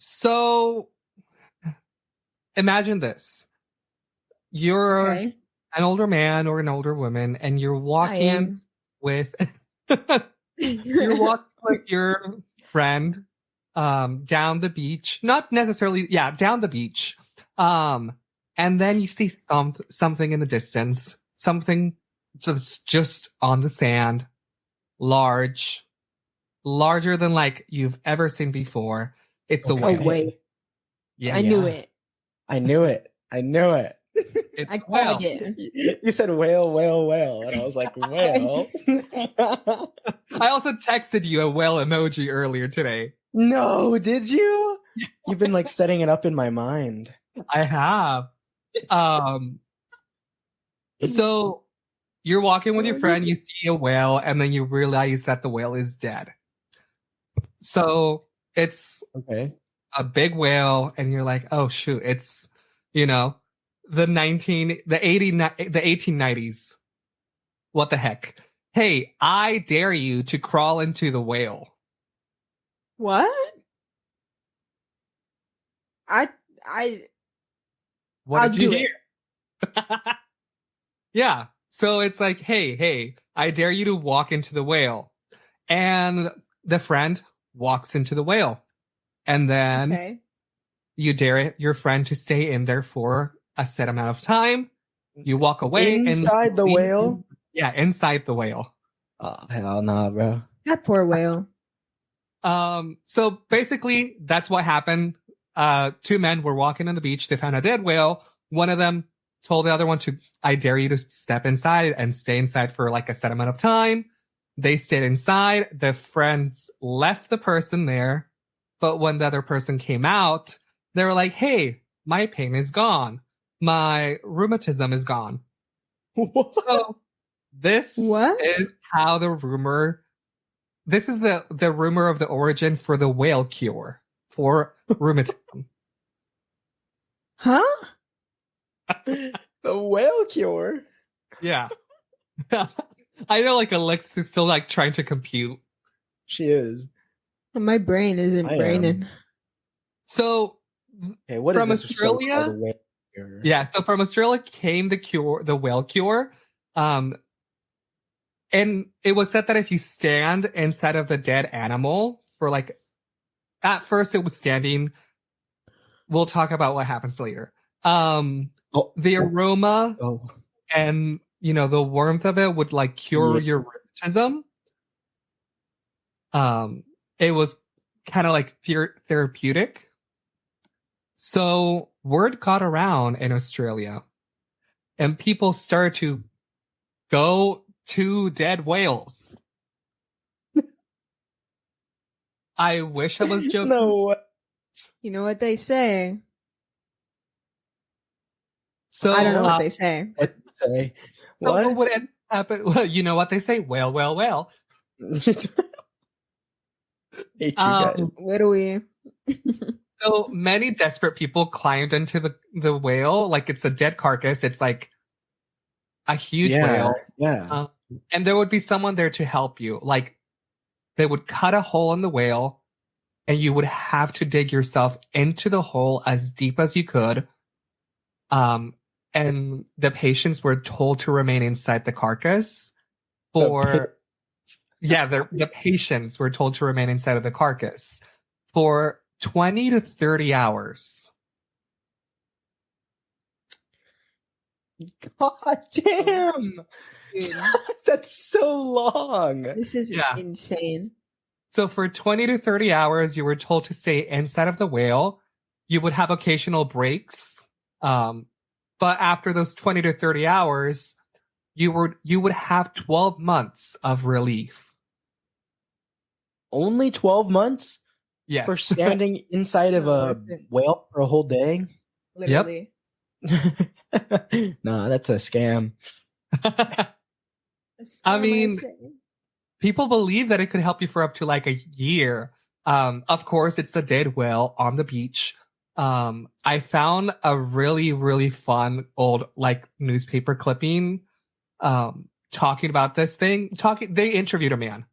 So imagine this. You're an older man or an older woman, and you're walking with you're walking with your friend down the beach. Not necessarily, down the beach. And then you see something in the distance, something just on the sand, larger than like you've ever seen before. It's a whale. Wait. Yeah, I knew it. I knew it. It's I called it. You said whale, whale, whale, and I was like, whale. I also texted you a whale emoji earlier today. No, did you? You've been like setting it up in my mind. I have. So you're walking with your friend, you see a whale, and then you realize that the whale is dead. So it's a big whale, and you're like, oh shoot, it's, the 1890s. What the heck? Hey, I dare you to crawl into the whale. What? What I'll did you do hear? Yeah. So it's like, hey, I dare you to walk into the whale. And the friend walks into the whale. And then you dare your friend to stay in there for a set amount of time. You walk away. Inside the whale? Yeah, inside the whale. Oh, hell nah, bro. That poor whale. So basically, that's what happened. 2 men were walking on the beach. They found a dead whale. One of them told the other one I dare you to step inside and stay inside for like a set amount of time. They stayed inside. The friends left the person there. But when the other person came out, they were like, hey, my pain is gone. My rheumatism is gone. What? So this is how this is the rumor of the origin for the whale cure for rheumatism. Huh? The whale cure? Yeah. I know like Alexis is still like trying to compute. She is. My brain isn't braining. So what from is this Australia? Yeah, so from Australia came the whale cure. And it was said that if you stand inside of the dead animal for like, at first it was standing. We'll talk about what happens later. The aroma and, the warmth of it would like cure your rheumatism. It was kind of like therapeutic. So word got around in Australia and people started to go to dead whales. I wish I was joking. No. You know what they say? So I don't know what they say. What to say? So What? what would happen? Well, you know what they say. Well, well, well. Hate you guys. What do we? So many desperate people climbed into the whale. Like it's a dead carcass. It's like a huge whale. Yeah. And there would be someone there to help you. Like they would cut a hole in the whale and you would have to dig yourself into the hole as deep as you could. And the patients were told to remain inside the carcass the patients were told to remain inside of the carcass for 20 to 30 hours. God damn. Dude, That's so long. this is insane. So for 20 to 30 hours, you were told to stay inside of the whale. You would have occasional breaks. But after those 20 to 30 hours, you would have 12 months of relief. Only 12 months Yes. for standing inside of a whale for a whole day? Literally. No, that's a scam. I mean, people believe that it could help you for up to like a year. Of course, it's a dead whale on the beach. I found a really, really fun old like newspaper clipping talking about this thing. They interviewed a man.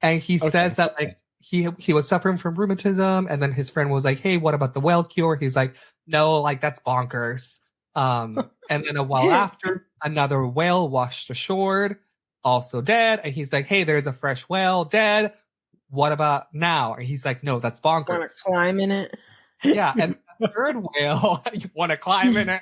And he says that like he was suffering from rheumatism, and then his friend was like, "Hey, what about the whale cure?" He's like, "No, like that's bonkers." And then a while after, another whale washed ashore, also dead. And he's like, "Hey, there's a fresh whale dead. What about now?" And he's like, "No, that's bonkers." Want to climb in it? Yeah, and the third whale, you want to climb in it.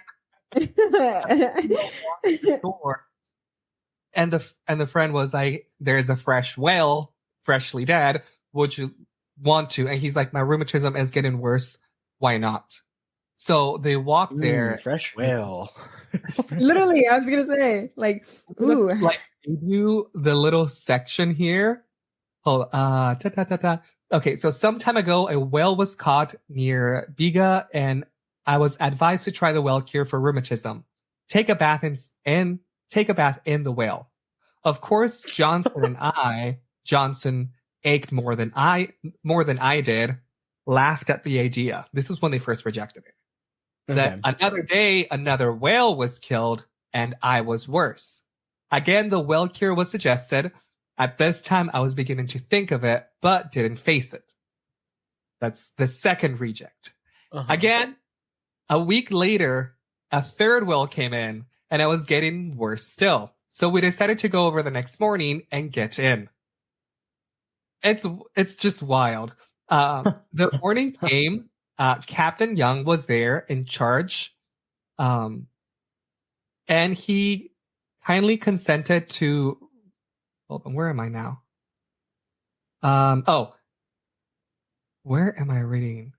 And the friend was like, "There's a fresh whale, freshly dead. Would you want to?" And he's like, "My rheumatism is getting worse. Why not?" So they walked there. Fresh whale. Literally, I was gonna say, like, ooh, Like they do the little section here. Hold Okay, so some time ago, a whale was caught near Biga, and I was advised to try the whale cure for rheumatism. Take a bath in the whale. Of course, Johnson ached more than I did, laughed at the idea. This was when they first rejected it. That another day, another whale was killed, and I was worse. Again, the whale cure was suggested. At this time, I was beginning to think of it, but didn't face it. That's the second reject. Again, a week later, a third whale came in, and I was getting worse still. So we decided to go over the next morning and get in. It's just wild. The morning came. Captain Young was there in charge. And he kindly consented to... Hold on, where am I now? Where am I reading?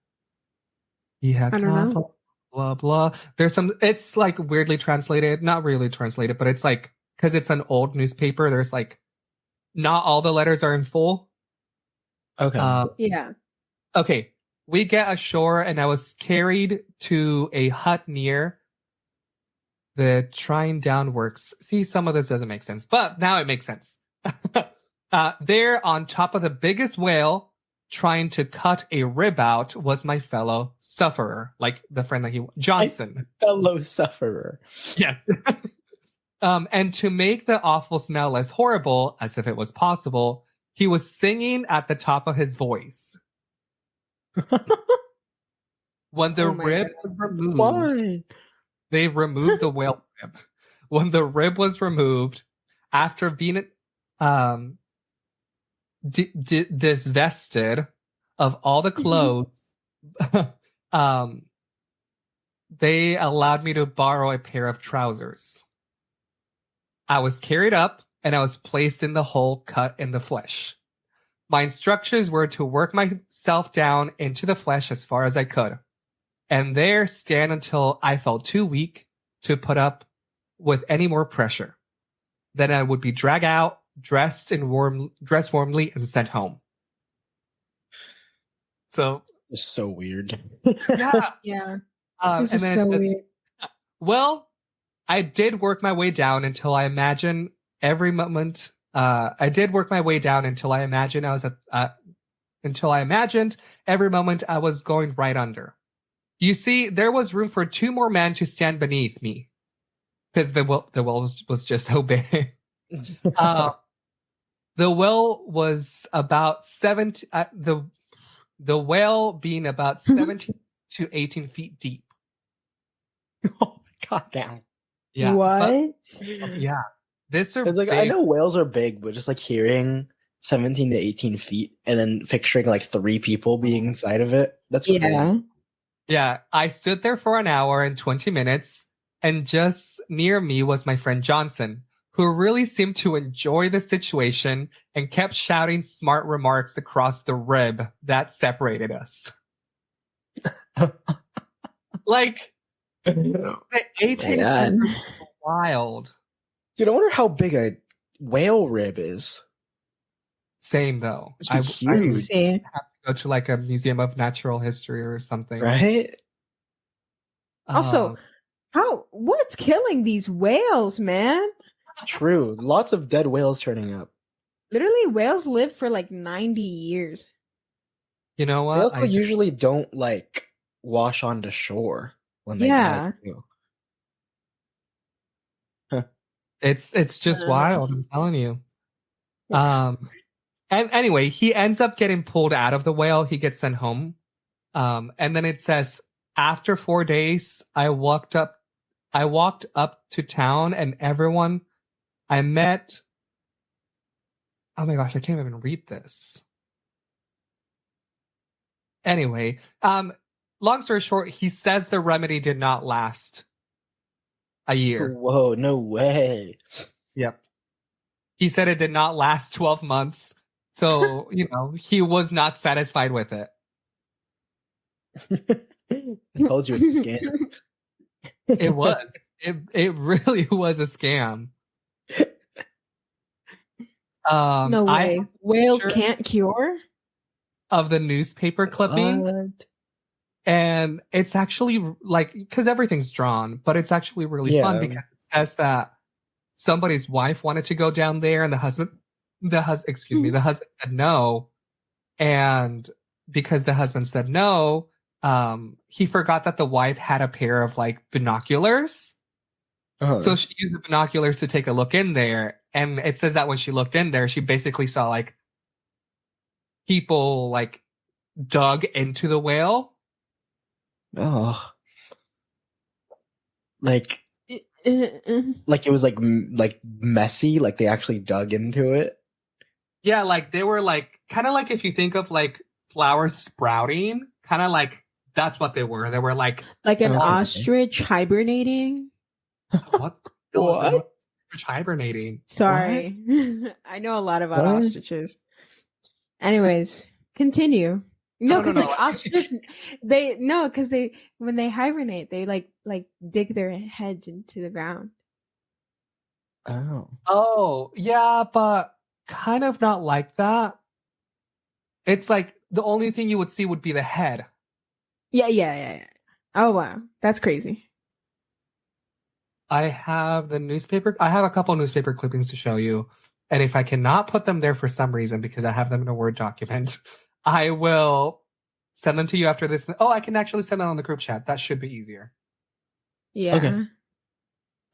He had I don't know. blah, blah. There's some... It's like weirdly translated. Not really translated, but it's like... Because it's an old newspaper, there's like... Not all the letters are in full. Okay. yeah. Okay. We get ashore, and I was carried to a hut near the Trine Down Works. See, some of this doesn't make sense, but now it makes sense. There, on top of the biggest whale, trying to cut a rib out, was my fellow sufferer, like the friend that Johnson. Fellow sufferer. Yes. And to make the awful smell less horrible, as if it was possible, he was singing at the top of his voice. When the rib was removed, Why? they removed the whale rib. When the rib was removed, after being disvested of all the clothes, they allowed me to borrow a pair of trousers. I was carried up, and I was placed in the hole cut in the flesh. My instructions were to work myself down into the flesh as far as I could, and there stand until I felt too weak to put up with any more pressure. Then I would be dragged out, dressed warmly, and sent home. So It's so weird. yeah. Yeah. And This is then it so says, weird. well, I did work my way down until I imagine every moment. I did work my way down until I imagined until I imagined every moment I was going right under. You see, there was room for 2 more men to stand beneath me because the well was just so big. The well was about 17. The whale being about 17 to 18 feet deep. Oh my god, damn. Yeah. What? Yeah. This are It's like big. I know whales are big, but just like hearing 17 to 18 feet and then picturing like 3 people being inside of it. That's crazy. Yeah. Yeah. I stood there for an hour and 20 minutes, and just near me was my friend Johnson, who really seemed to enjoy the situation and kept shouting smart remarks across the rib that separated us. Like, the 18 God. feet was wild. Dude, I wonder how big a whale rib is. Same though. It's I huge. See. have to go to like a museum of natural history or something. Right? Also, what's killing these whales, man? True. Lots of dead whales turning up. Literally, whales live for like 90 years. you know what? They also usually don't like wash onto shore when they Yeah. die. Too. It's just wild, I'm telling you. And anyway, he ends up getting pulled out of the whale. He gets sent home. And then it says, after 4 days, I walked up to town, and everyone I met. Oh my gosh, I can't even read this. Anyway, long story short, he says the remedy did not last a year. Whoa, no way. Yep. He said it did not last 12 months. So, he was not satisfied with it. I told you it's a scam. It was. It really was a scam. No way. Whales picture can't cure? of the newspaper clipping. What? And it's actually like, because everything's drawn, but it's actually really fun because it says that somebody's wife wanted to go down there, and the husband said no. And because the husband said no, he forgot that the wife had a pair of like binoculars. Uh-huh. So she used the binoculars to take a look in there. And it says that when she looked in there, she basically saw like people like dug into the whale. Oh. Like it was like messy, like they actually dug into it. Yeah, like they were like kind of like if you think of like flowers sprouting, kind of like that's what they were. They were like an Okay. ostrich hibernating? what? What? Hibernating. Sorry. I know a lot about What? ostriches. Anyways, continue. No, No, because no. like ostriches, because when they hibernate, they like dig their heads into the ground. Oh. Oh, yeah, but kind of not like that. It's like the only thing you would see would be the head. Yeah. Oh wow, that's crazy. I have a couple newspaper clippings to show you. And if I cannot put them there for some reason because I have them in a Word document, I will send them to you after this. Oh, I can actually send them on the group chat. That should be easier. Yeah. Okay.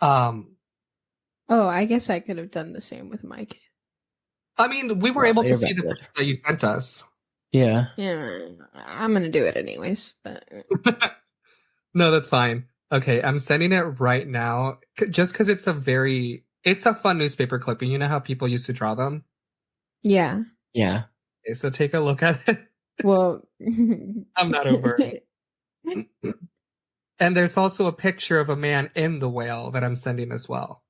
Oh, I guess I could have done the same with my kid. I mean, we were Well, able to you're see the better. picture that you sent us. Yeah. Yeah, I'm gonna do it anyways. But No, that's fine. Okay, I'm sending it right now just because it's a fun newspaper clipping. You know how people used to draw them? yeah. Yeah. Okay, so take a look at it. Well, I'm not over it. And there's also a picture of a man in the whale that I'm sending as well.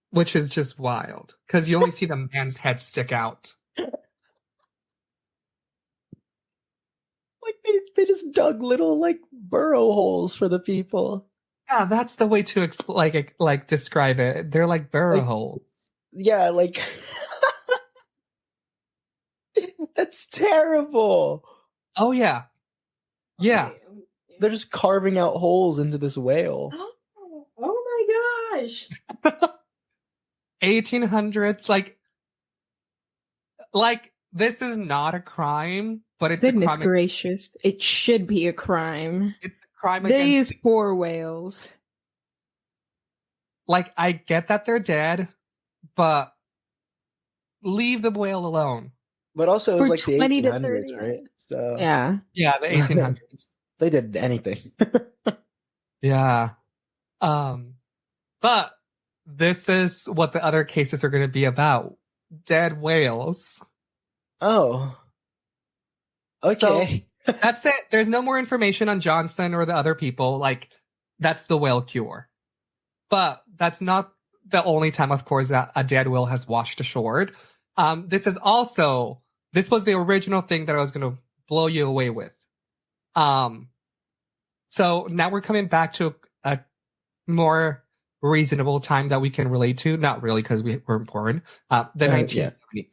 Which is just wild. Because you only see the man's head stick out. Like they just dug little like burrow holes for the people. Yeah, that's the way to describe it. They're like burrow Like- holes. Yeah, like That's terrible. Oh yeah. Yeah. Okay. They're just carving out holes into this whale. Oh my gosh. 1800s, like this is not a crime, but it's Goodness a crime. gracious. It should be a crime. It's a crime against. These poor whales. Like, I get that they're dead, but leave the whale alone. But also, it For was like the 20 to 1800s, 30 right? So Yeah. Yeah, the 1800s. they did anything. Yeah. But this is what the other cases are going to be about. Dead whales. Oh. Okay. That's it. There's no more information on Johnson or the other people. Like, that's the whale cure. But that's not the only time, of course, that a dead whale has washed ashore. This was the original thing that I was going to blow you away with. So now we're coming back to a more reasonable time that we can relate to. Not really, because we're important. The 1970s. Yeah.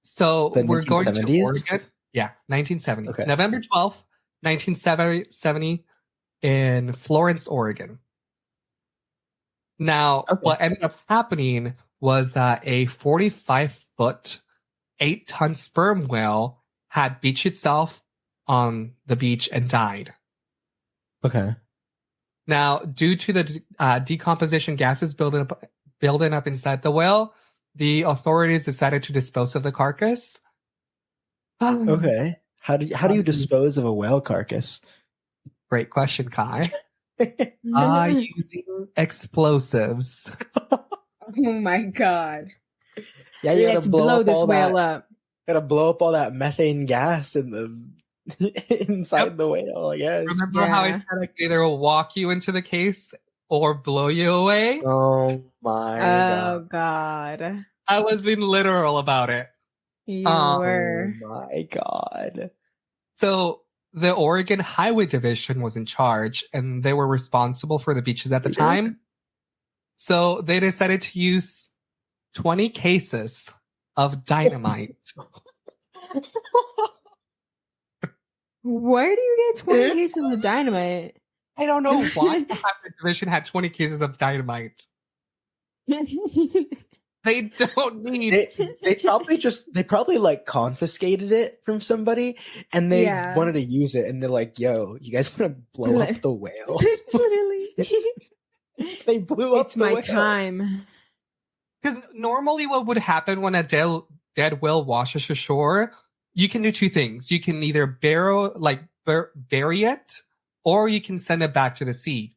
So The we're going to 1970s? Oregon. Yeah, 1970s. Okay. November 12th, 1970 in Florence, Oregon. Now, what ended up happening was that a 45-foot, 8-ton sperm whale had beached itself on the beach and died. Okay. Now, due to the decomposition gases building up inside the whale, the authorities decided to dispose of the carcass. Okay. How do you dispose of a whale carcass? Great question, Kai. Using explosives. Oh my god. Yeah, you Let's gotta blow blow up this all whale that. up. Gotta blow up all that methane gas in the inside the whale, I guess. Remember how I said I could either walk you into the case or blow you away? Oh my Oh god. god. I was being literal about it. You Oh were. my god. So the Oregon Highway Division was in charge, and they were responsible for the beaches at the time. So they decided to use 20 cases of dynamite. Where do you get 20 cases of dynamite? I don't know why the Highway Division had 20 cases of dynamite. They don't need. They probably like confiscated it from somebody, and they Yeah. wanted to use it, and they're like, "Yo, you guys want to blow up the whale?" Literally. They blew up It's the my whale. time. Because normally what would happen when a dead whale washes ashore, you can do two things. You can either bury it, or you can send it back to the sea.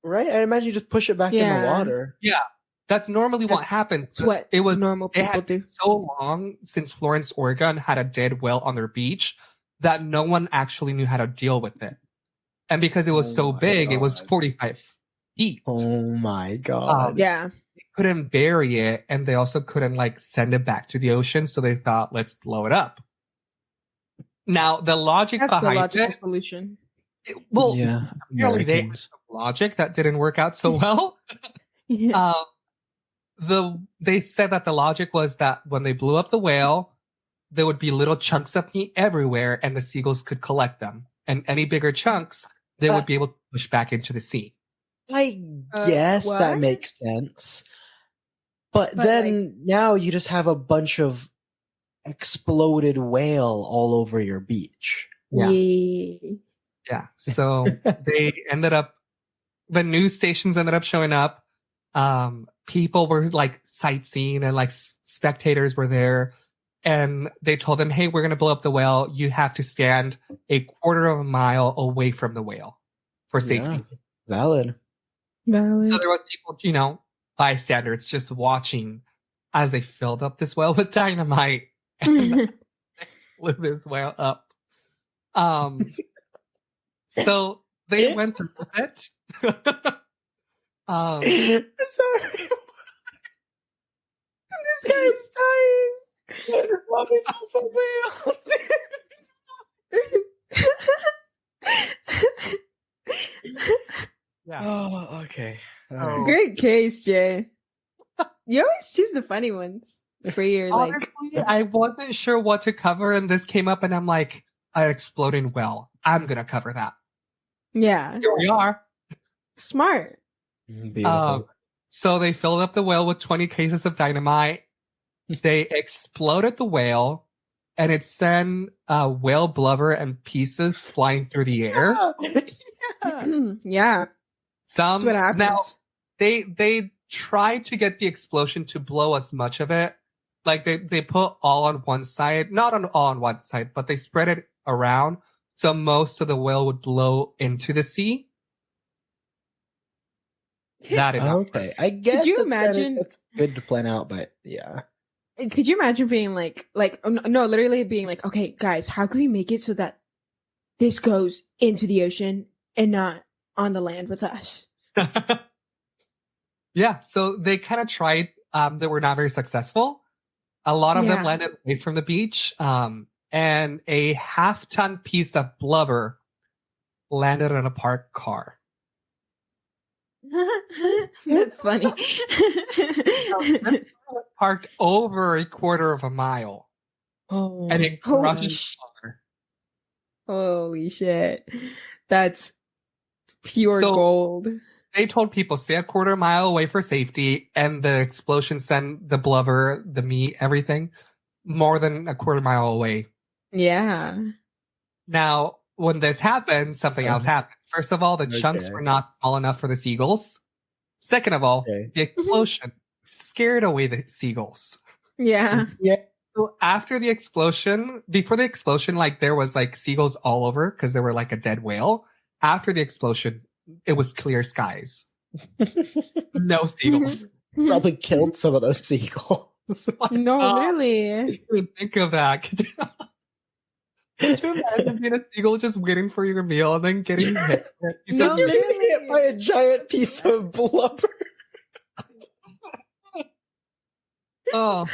Right? I imagine you just push it back in the Yeah. water. Yeah, that's normally what happens. It's what normal It people had do. been so long since Florence, Oregon had a dead whale on their beach that no one actually knew how to deal with it. And because it was Oh so my big, it was God. 45 feet. Oh my god. Yeah. They couldn't bury it, and they also couldn't like send it back to the ocean, so they thought, let's blow it up. Now, the logic That's the behind logical it, solution. well, Yeah. apparently they had Americans. some logic that didn't work out so well. Yeah. They said that the logic was that when they blew up the whale, there would be little chunks of meat everywhere, and the seagulls could collect them. And any bigger chunks, they would be able to push back into the sea. I guess that what? makes sense. But But, then now you just have a bunch of exploded whale all over your beach. Yeah. Yeah. Yeah. So they ended up, the news stations ended up showing up. People were like sightseeing, and like spectators were there, and they told them, hey, we're going to blow up the whale. You have to stand a quarter of a mile away from the whale for safety. Yeah. Valid. Valid. So there was people, bystanders just watching as they filled up this whale with dynamite and blew this whale up. So they went through it. Sorry. This guy's dying. Rubbing off a whale. Yeah. Oh, okay. All right. Great case, Jay. You always choose the funny ones. For your like, Honestly, I wasn't sure what to cover, and this came up, and I'm like, an exploding well. I'm gonna cover that. yeah, Here we are. smart. Beautiful. So they filled up the whale with 20 cases of dynamite. They exploded the whale, and it sent whale blubber and pieces flying through the air. Yeah, that's what happens. Now, they tried to get the explosion to blow as much of it. Like they put all on one side, not all on one side, but they spread it around so most of the whale would blow into the sea. That did not work. Okay, I guess. Could you that's imagine- It's good to plan out, but yeah. Could you imagine being like, no, literally being like, okay, guys, how can we make it so that this goes into the ocean and not on the land with us? Yeah, so they kind of tried. They were not very successful. A lot of them Yeah. landed away from the beach, and a half-ton piece of blubber landed on a parked car. That's funny. This car was parked over a quarter of a mile, Oh, and it Holy crushed the sh- car. Holy shit. That's pure So- gold. They told people stay a quarter mile away for safety, and the explosion sent the blubber, the meat, everything more than a quarter mile away. Yeah. Now, when this happened, something else happened. First of all, the chunks Okay. were not small enough for the seagulls. Second of all, Okay. the explosion scared away the seagulls. Yeah. Yeah. So after the explosion, before the explosion, like there was like seagulls all over because there were like a dead whale. After the explosion, it was clear skies. No seagulls. Probably killed some of those seagulls. No, God. literally. I didn't even think of that. Could you imagine being a seagull just waiting for your meal and then getting hit? You No, said, You're getting literally. hit by a giant piece of blubber. oh,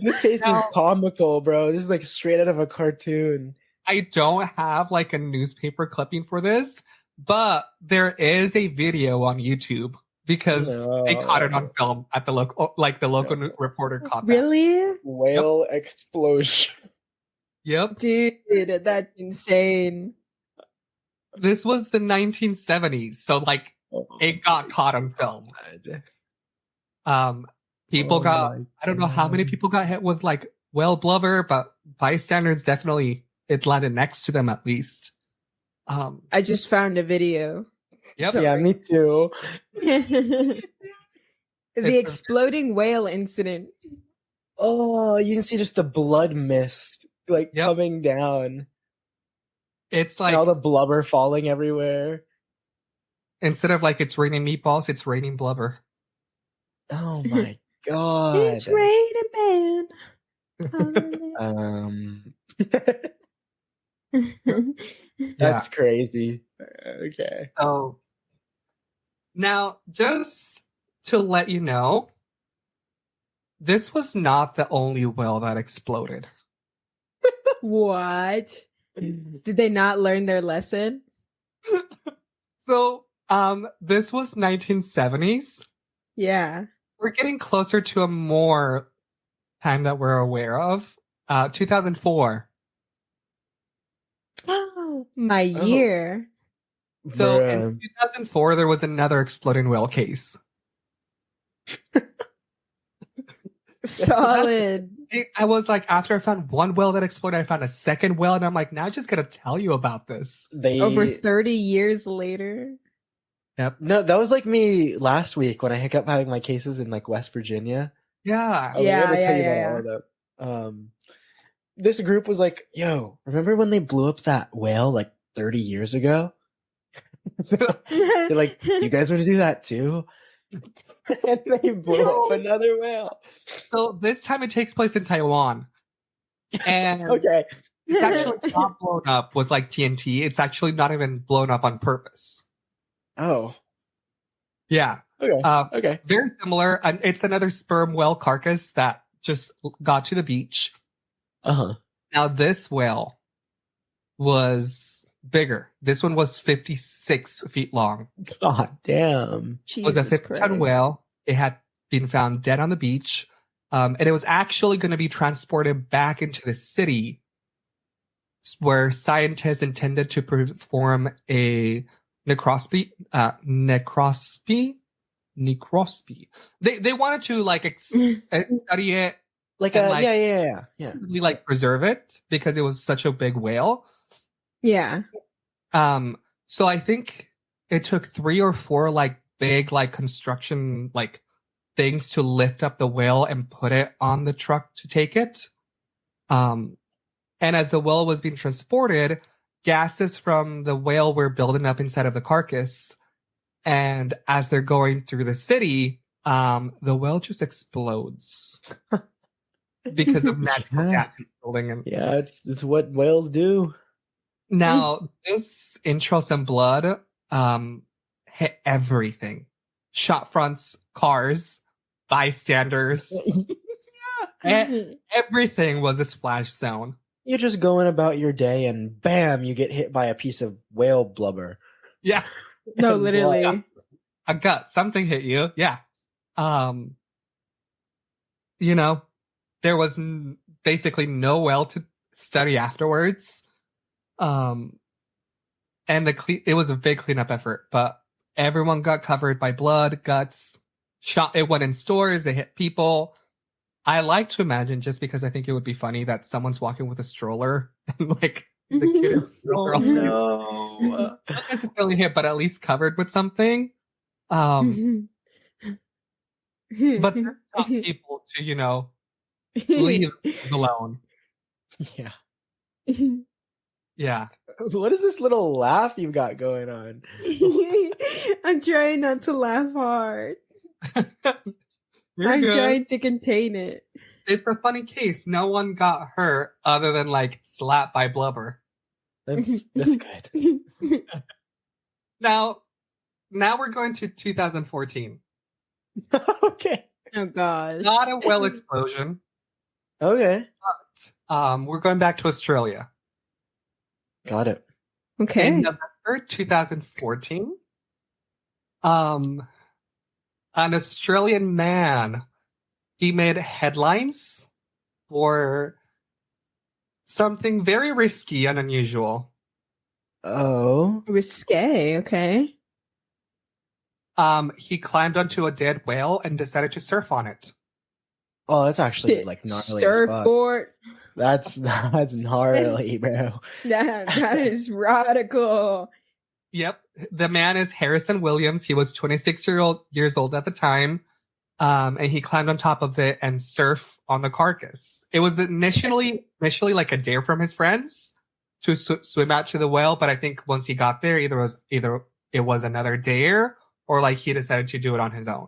This case is Now- comical, bro. This is like straight out of a cartoon. I don't have like a newspaper clipping for this, but there is a video on YouTube because they caught it on film at the local, like the local reporter caught that. Really? Whale explosion. Yep. Dude, that's insane. This was the 1970s, so like it got caught on film. People Oh got, my I don't know how many God. people got hit with like whale blubber, but bystanders definitely, it landed next to them at least. I just found a video. Yep. Yeah, me too. The exploding whale incident. Oh, you can see just the blood mist like Yep. coming down. It's And like, all the blubber falling everywhere. instead of like it's raining meatballs, it's raining blubber. Oh my god. It's raining man. That's crazy. Okay. So now, just to let you know, this was not the only whale that exploded. What? Did they not learn their lesson? So, this was 1970s. Yeah. We're getting closer to a more time that we're aware of. 2004. My year. So Bruh. in 2004, there was another exploding whale case. Solid. I was like, after I found one whale that exploded, I found a second whale, and I'm like, now I'm just gonna tell you about this. Over 30 years later. No, that was like me last week when I kept having my cases in like West Virginia. Yeah. I was Yeah, able to tell you yeah, about all of them. This group was like, yo, remember when they blew up that whale like 30 years ago? They're like, you guys want to do that too? And they blew up another whale. So this time it takes place in Taiwan. And Okay. it's actually not blown up with like TNT. It's actually not even blown up on purpose. Oh. Yeah. Okay. Okay. Very similar. And it's another sperm whale carcass that just got to the beach. Uh-huh. Now this whale was bigger. This one was 56 feet long. God damn. It was a Jesus 50-ton Christ. whale. It had been found dead on the beach. And it was actually going to be transported back into the city where scientists intended to perform a necropsy. They wanted to like study it, Like and, yeah. really, like preserve it because it was such a big whale. Yeah. So I think it took 3 or 4 like big like construction like things to lift up the whale and put it on the truck to take it. And as the whale was being transported, gases from the whale were building up inside of the carcass. And as they're going through the city, the whale just explodes because of natural gases building in. Yeah, it's what whales do. Now, this entrails and blood hit everything. Shop fronts, cars, bystanders. Everything was a splash zone. You're just going about your day and bam, you get hit by a piece of whale blubber. Yeah. No, And literally. blood. A gut, something hit you. Yeah. You know, there was basically no whale to study afterwards. And it was a big cleanup effort, but everyone got covered by blood, guts, it went in stores, it hit people. I like to imagine, just because I think it would be funny, that someone's walking with a stroller and like the kid in the stroller also no. not necessarily hit, but at least covered with something. But there's not people to, leave alone. Yeah. Yeah. What is this little laugh you've got going on? I'm trying not to laugh hard. You're I'm good. trying to contain it. It's a funny case. No one got hurt other than like slapped by blubber. That's good. Now we're going to 2014. Okay. Oh gosh. Not a whale explosion. Okay. We're going back to Australia. Got it. Okay. In November 2014, an Australian man, he made headlines for something very risky and unusual. Oh. Risque, okay. He climbed onto a dead whale and decided to surf on it. Oh, that's actually like gnarly as fuck. Surfboard. That's gnarly, bro. That is radical. Yep. The man is Harrison Williams. He was 26 years old at the time. And he climbed on top of it and surfed on the carcass. It was initially like a dare from his friends to swim out to the whale. But I think once he got there, either it was another dare or like he decided to do it on his own.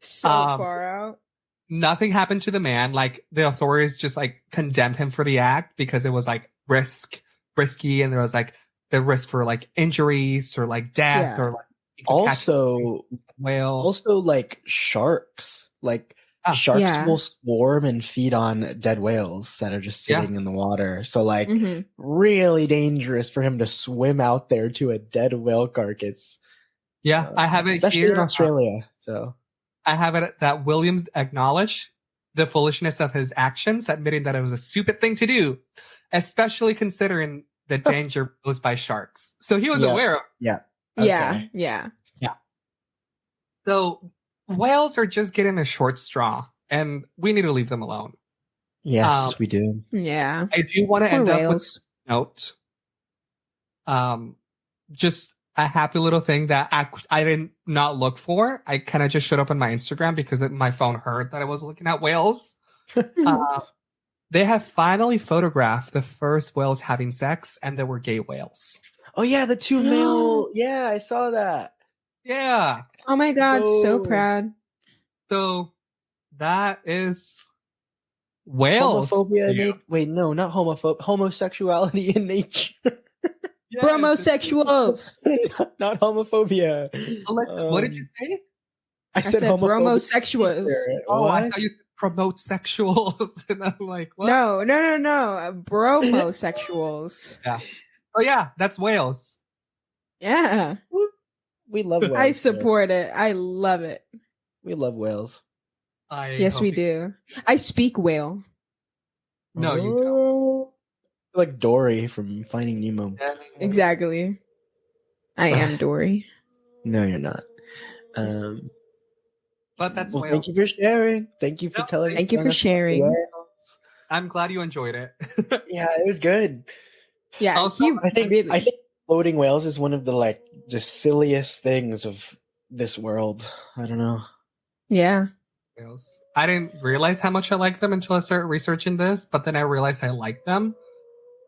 So far out. Nothing happened to the man. Like the authorities just like condemned him for the act because it was like risky, and there was like the risk for like injuries or like death or like also whale. Like sharks. Like sharks will swarm and feed on dead whales that are just sitting in the water. So like really dangerous for him to swim out there to a dead whale carcass. Yeah, I have it especially here in Australia. So I have it that Williams acknowledged the foolishness of his actions, admitting that it was a stupid thing to do, especially considering the danger posed by sharks. So he was aware of it. Yeah. Okay. Yeah. So whales are just getting a short straw, and we need to leave them alone. Yes, we do. Yeah. I do want to end up with whales. a note. Just a happy little thing that I did not look for. I kind of just showed up on my Instagram because my phone heard that I was looking at whales. They have finally photographed the first whales having sex, and they were gay whales. Oh yeah, the 2 male. Yeah, I saw that. Yeah. Oh my god, so proud. So that is whales. Homophobia. Wait, no, not homophobe. Homosexuality in nature. Yes, Bromosexuals. Not homophobia. Alex, what did you say? I said bromosexuals. Oh, I thought you said promote sexuals. And I'm like, what? No. Bromosexuals. Yeah. Oh yeah, that's whales. Yeah. We love whales. I support it. I love it. We love whales. Yes, we do. I speak whale. No, you don't. Oh, like Dory from Finding Nemo. Exactly. I am Dory. No, you're not. But that's well, whale. thank you for sharing. Thank you for No, telling. Thank you for us about the sharing. whales. I'm glad you enjoyed it. Yeah, it was good. Yeah, Also, I think really. floating whales is one of the like just silliest things of this world. I don't know. Yeah. whales. I didn't realize how much I liked them until I started researching this, but then I realized I liked them.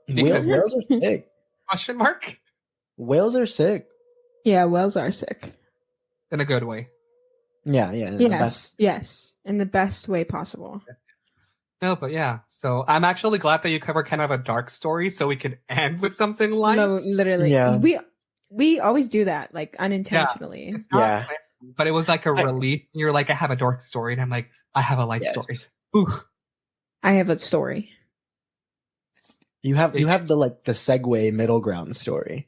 Because Whales are sick. question mark? Whales are sick. Yeah, whales are sick. In a good way. Yeah. Yes. In the best way possible. No, but yeah. So I'm actually glad that you covered kind of a dark story so we could end with something light. No, literally. Yeah. We always do that, like unintentionally. It's not Yeah. planned, but it was like a relief. You're like, I have a dark story, and I'm like, I have a light story. Ooh. I have a story. You have the like the segue middle ground story.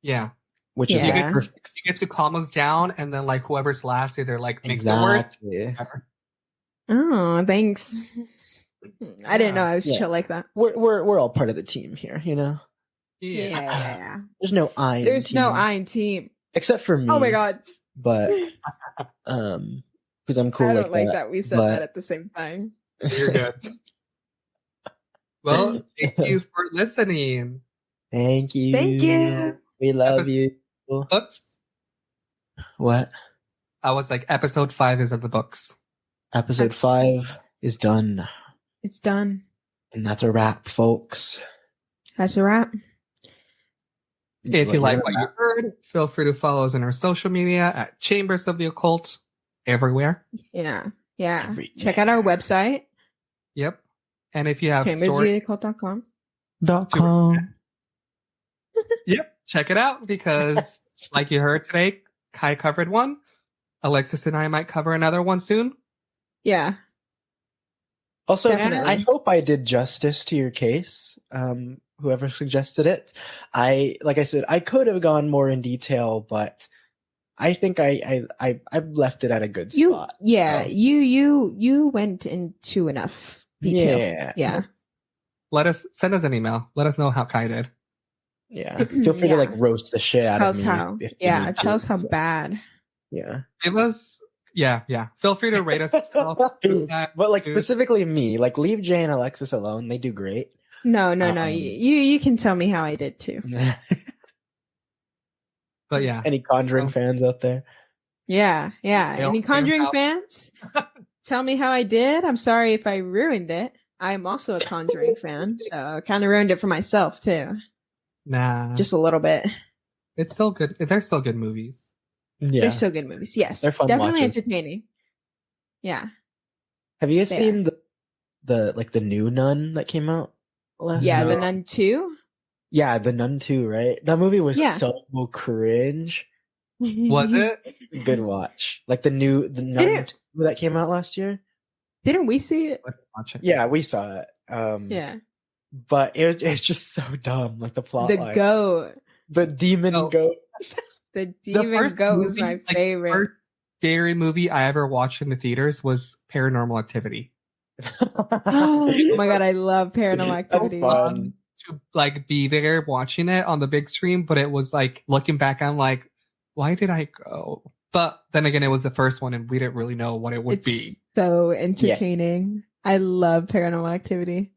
Yeah. Which is like perfect. You get to calm us down, and then like whoever's last either like makes it worse. Exactly. Oh, thanks. I didn't know I was chill like that. We're all part of the team here, you know. Yeah. There's no I. There's no I in team, except for me. Oh my god! But because I'm cool. I don't like that we said that at the same time. You're good. Well, thank you for listening. Thank you. Thank you. We love you. Books. What? I was like, episode 5 is in the books. Episode 5 is done. It's done. And that's a wrap, folks. That's a wrap. If you like what you heard, feel free to follow us on our social media at Chambers of the Occult everywhere. Yeah. Check out our website. Yep. And if you have chambersoftheoccult.com. Yep. Check it out because like you heard today, Kai covered one. Alexis and I might cover another one soon. Yeah. Also, Definitely. I hope I did justice to your case. Whoever suggested it. Like I said, I could have gone more in detail, but I think I left it at a good spot. You went into enough detail. Yeah. Send us an email. Let us know how Kai did. Yeah. Feel free to like roast the shit out of me. Tell us how bad. Yeah. Give us Feel free to rate us. But like specifically me, like leave Jay and Alexis alone. They do great. No. You can tell me how I did too. But yeah. Any Conjuring fans out there? Yeah. Any Conjuring fans? Tell me how I did. I'm sorry if I ruined it. I'm also a Conjuring fan, so I kind of ruined it for myself too. Nah. Just a little bit. It's still good. They're still good movies. Yeah. They're still good movies. Yes. They're fun Definitely watches. entertaining. Yeah. Have you guys seen the new Nun that came out last year? The Nun 2? Yeah, the Nun 2, right? That movie was so cringe. Was it? Good watch. Like the Nun 2 that came out last year. Didn't we see it? Watch it. Yeah, we saw it. Yeah. But it's just so dumb, like the plot line. Goat. The demon goat. The demon goat was my favorite. The first scary movie I ever watched in the theaters was Paranormal Activity. Oh my god, I love Paranormal Activity. That's fun. To like be there watching it on the big screen, but it was like looking back, I'm like, why did I go? But then again, it was the first one, and we didn't really know what it would be. So entertaining. Yeah. I love Paranormal Activity.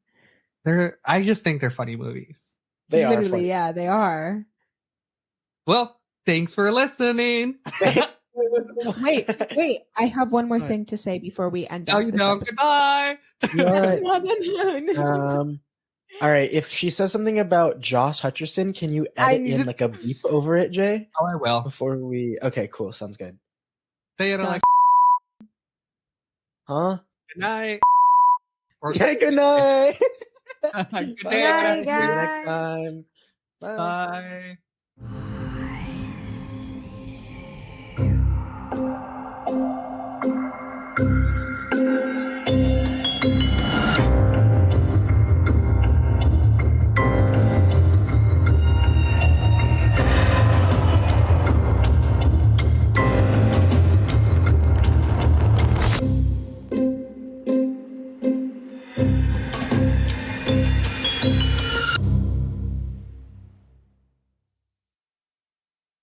I just think they're funny movies. They are funny. Yeah, they are. Well, thanks for listening. Wait. I have one more thing to say before we end. Goodbye. No. All right. If she says something about Josh Hutcherson, can you edit in like a beep over it, Jay? Oh, I will. Before we. Okay, cool. Sounds good. Say it like. Huh? Good night. Okay, good night. Good day. See you next time. Bye.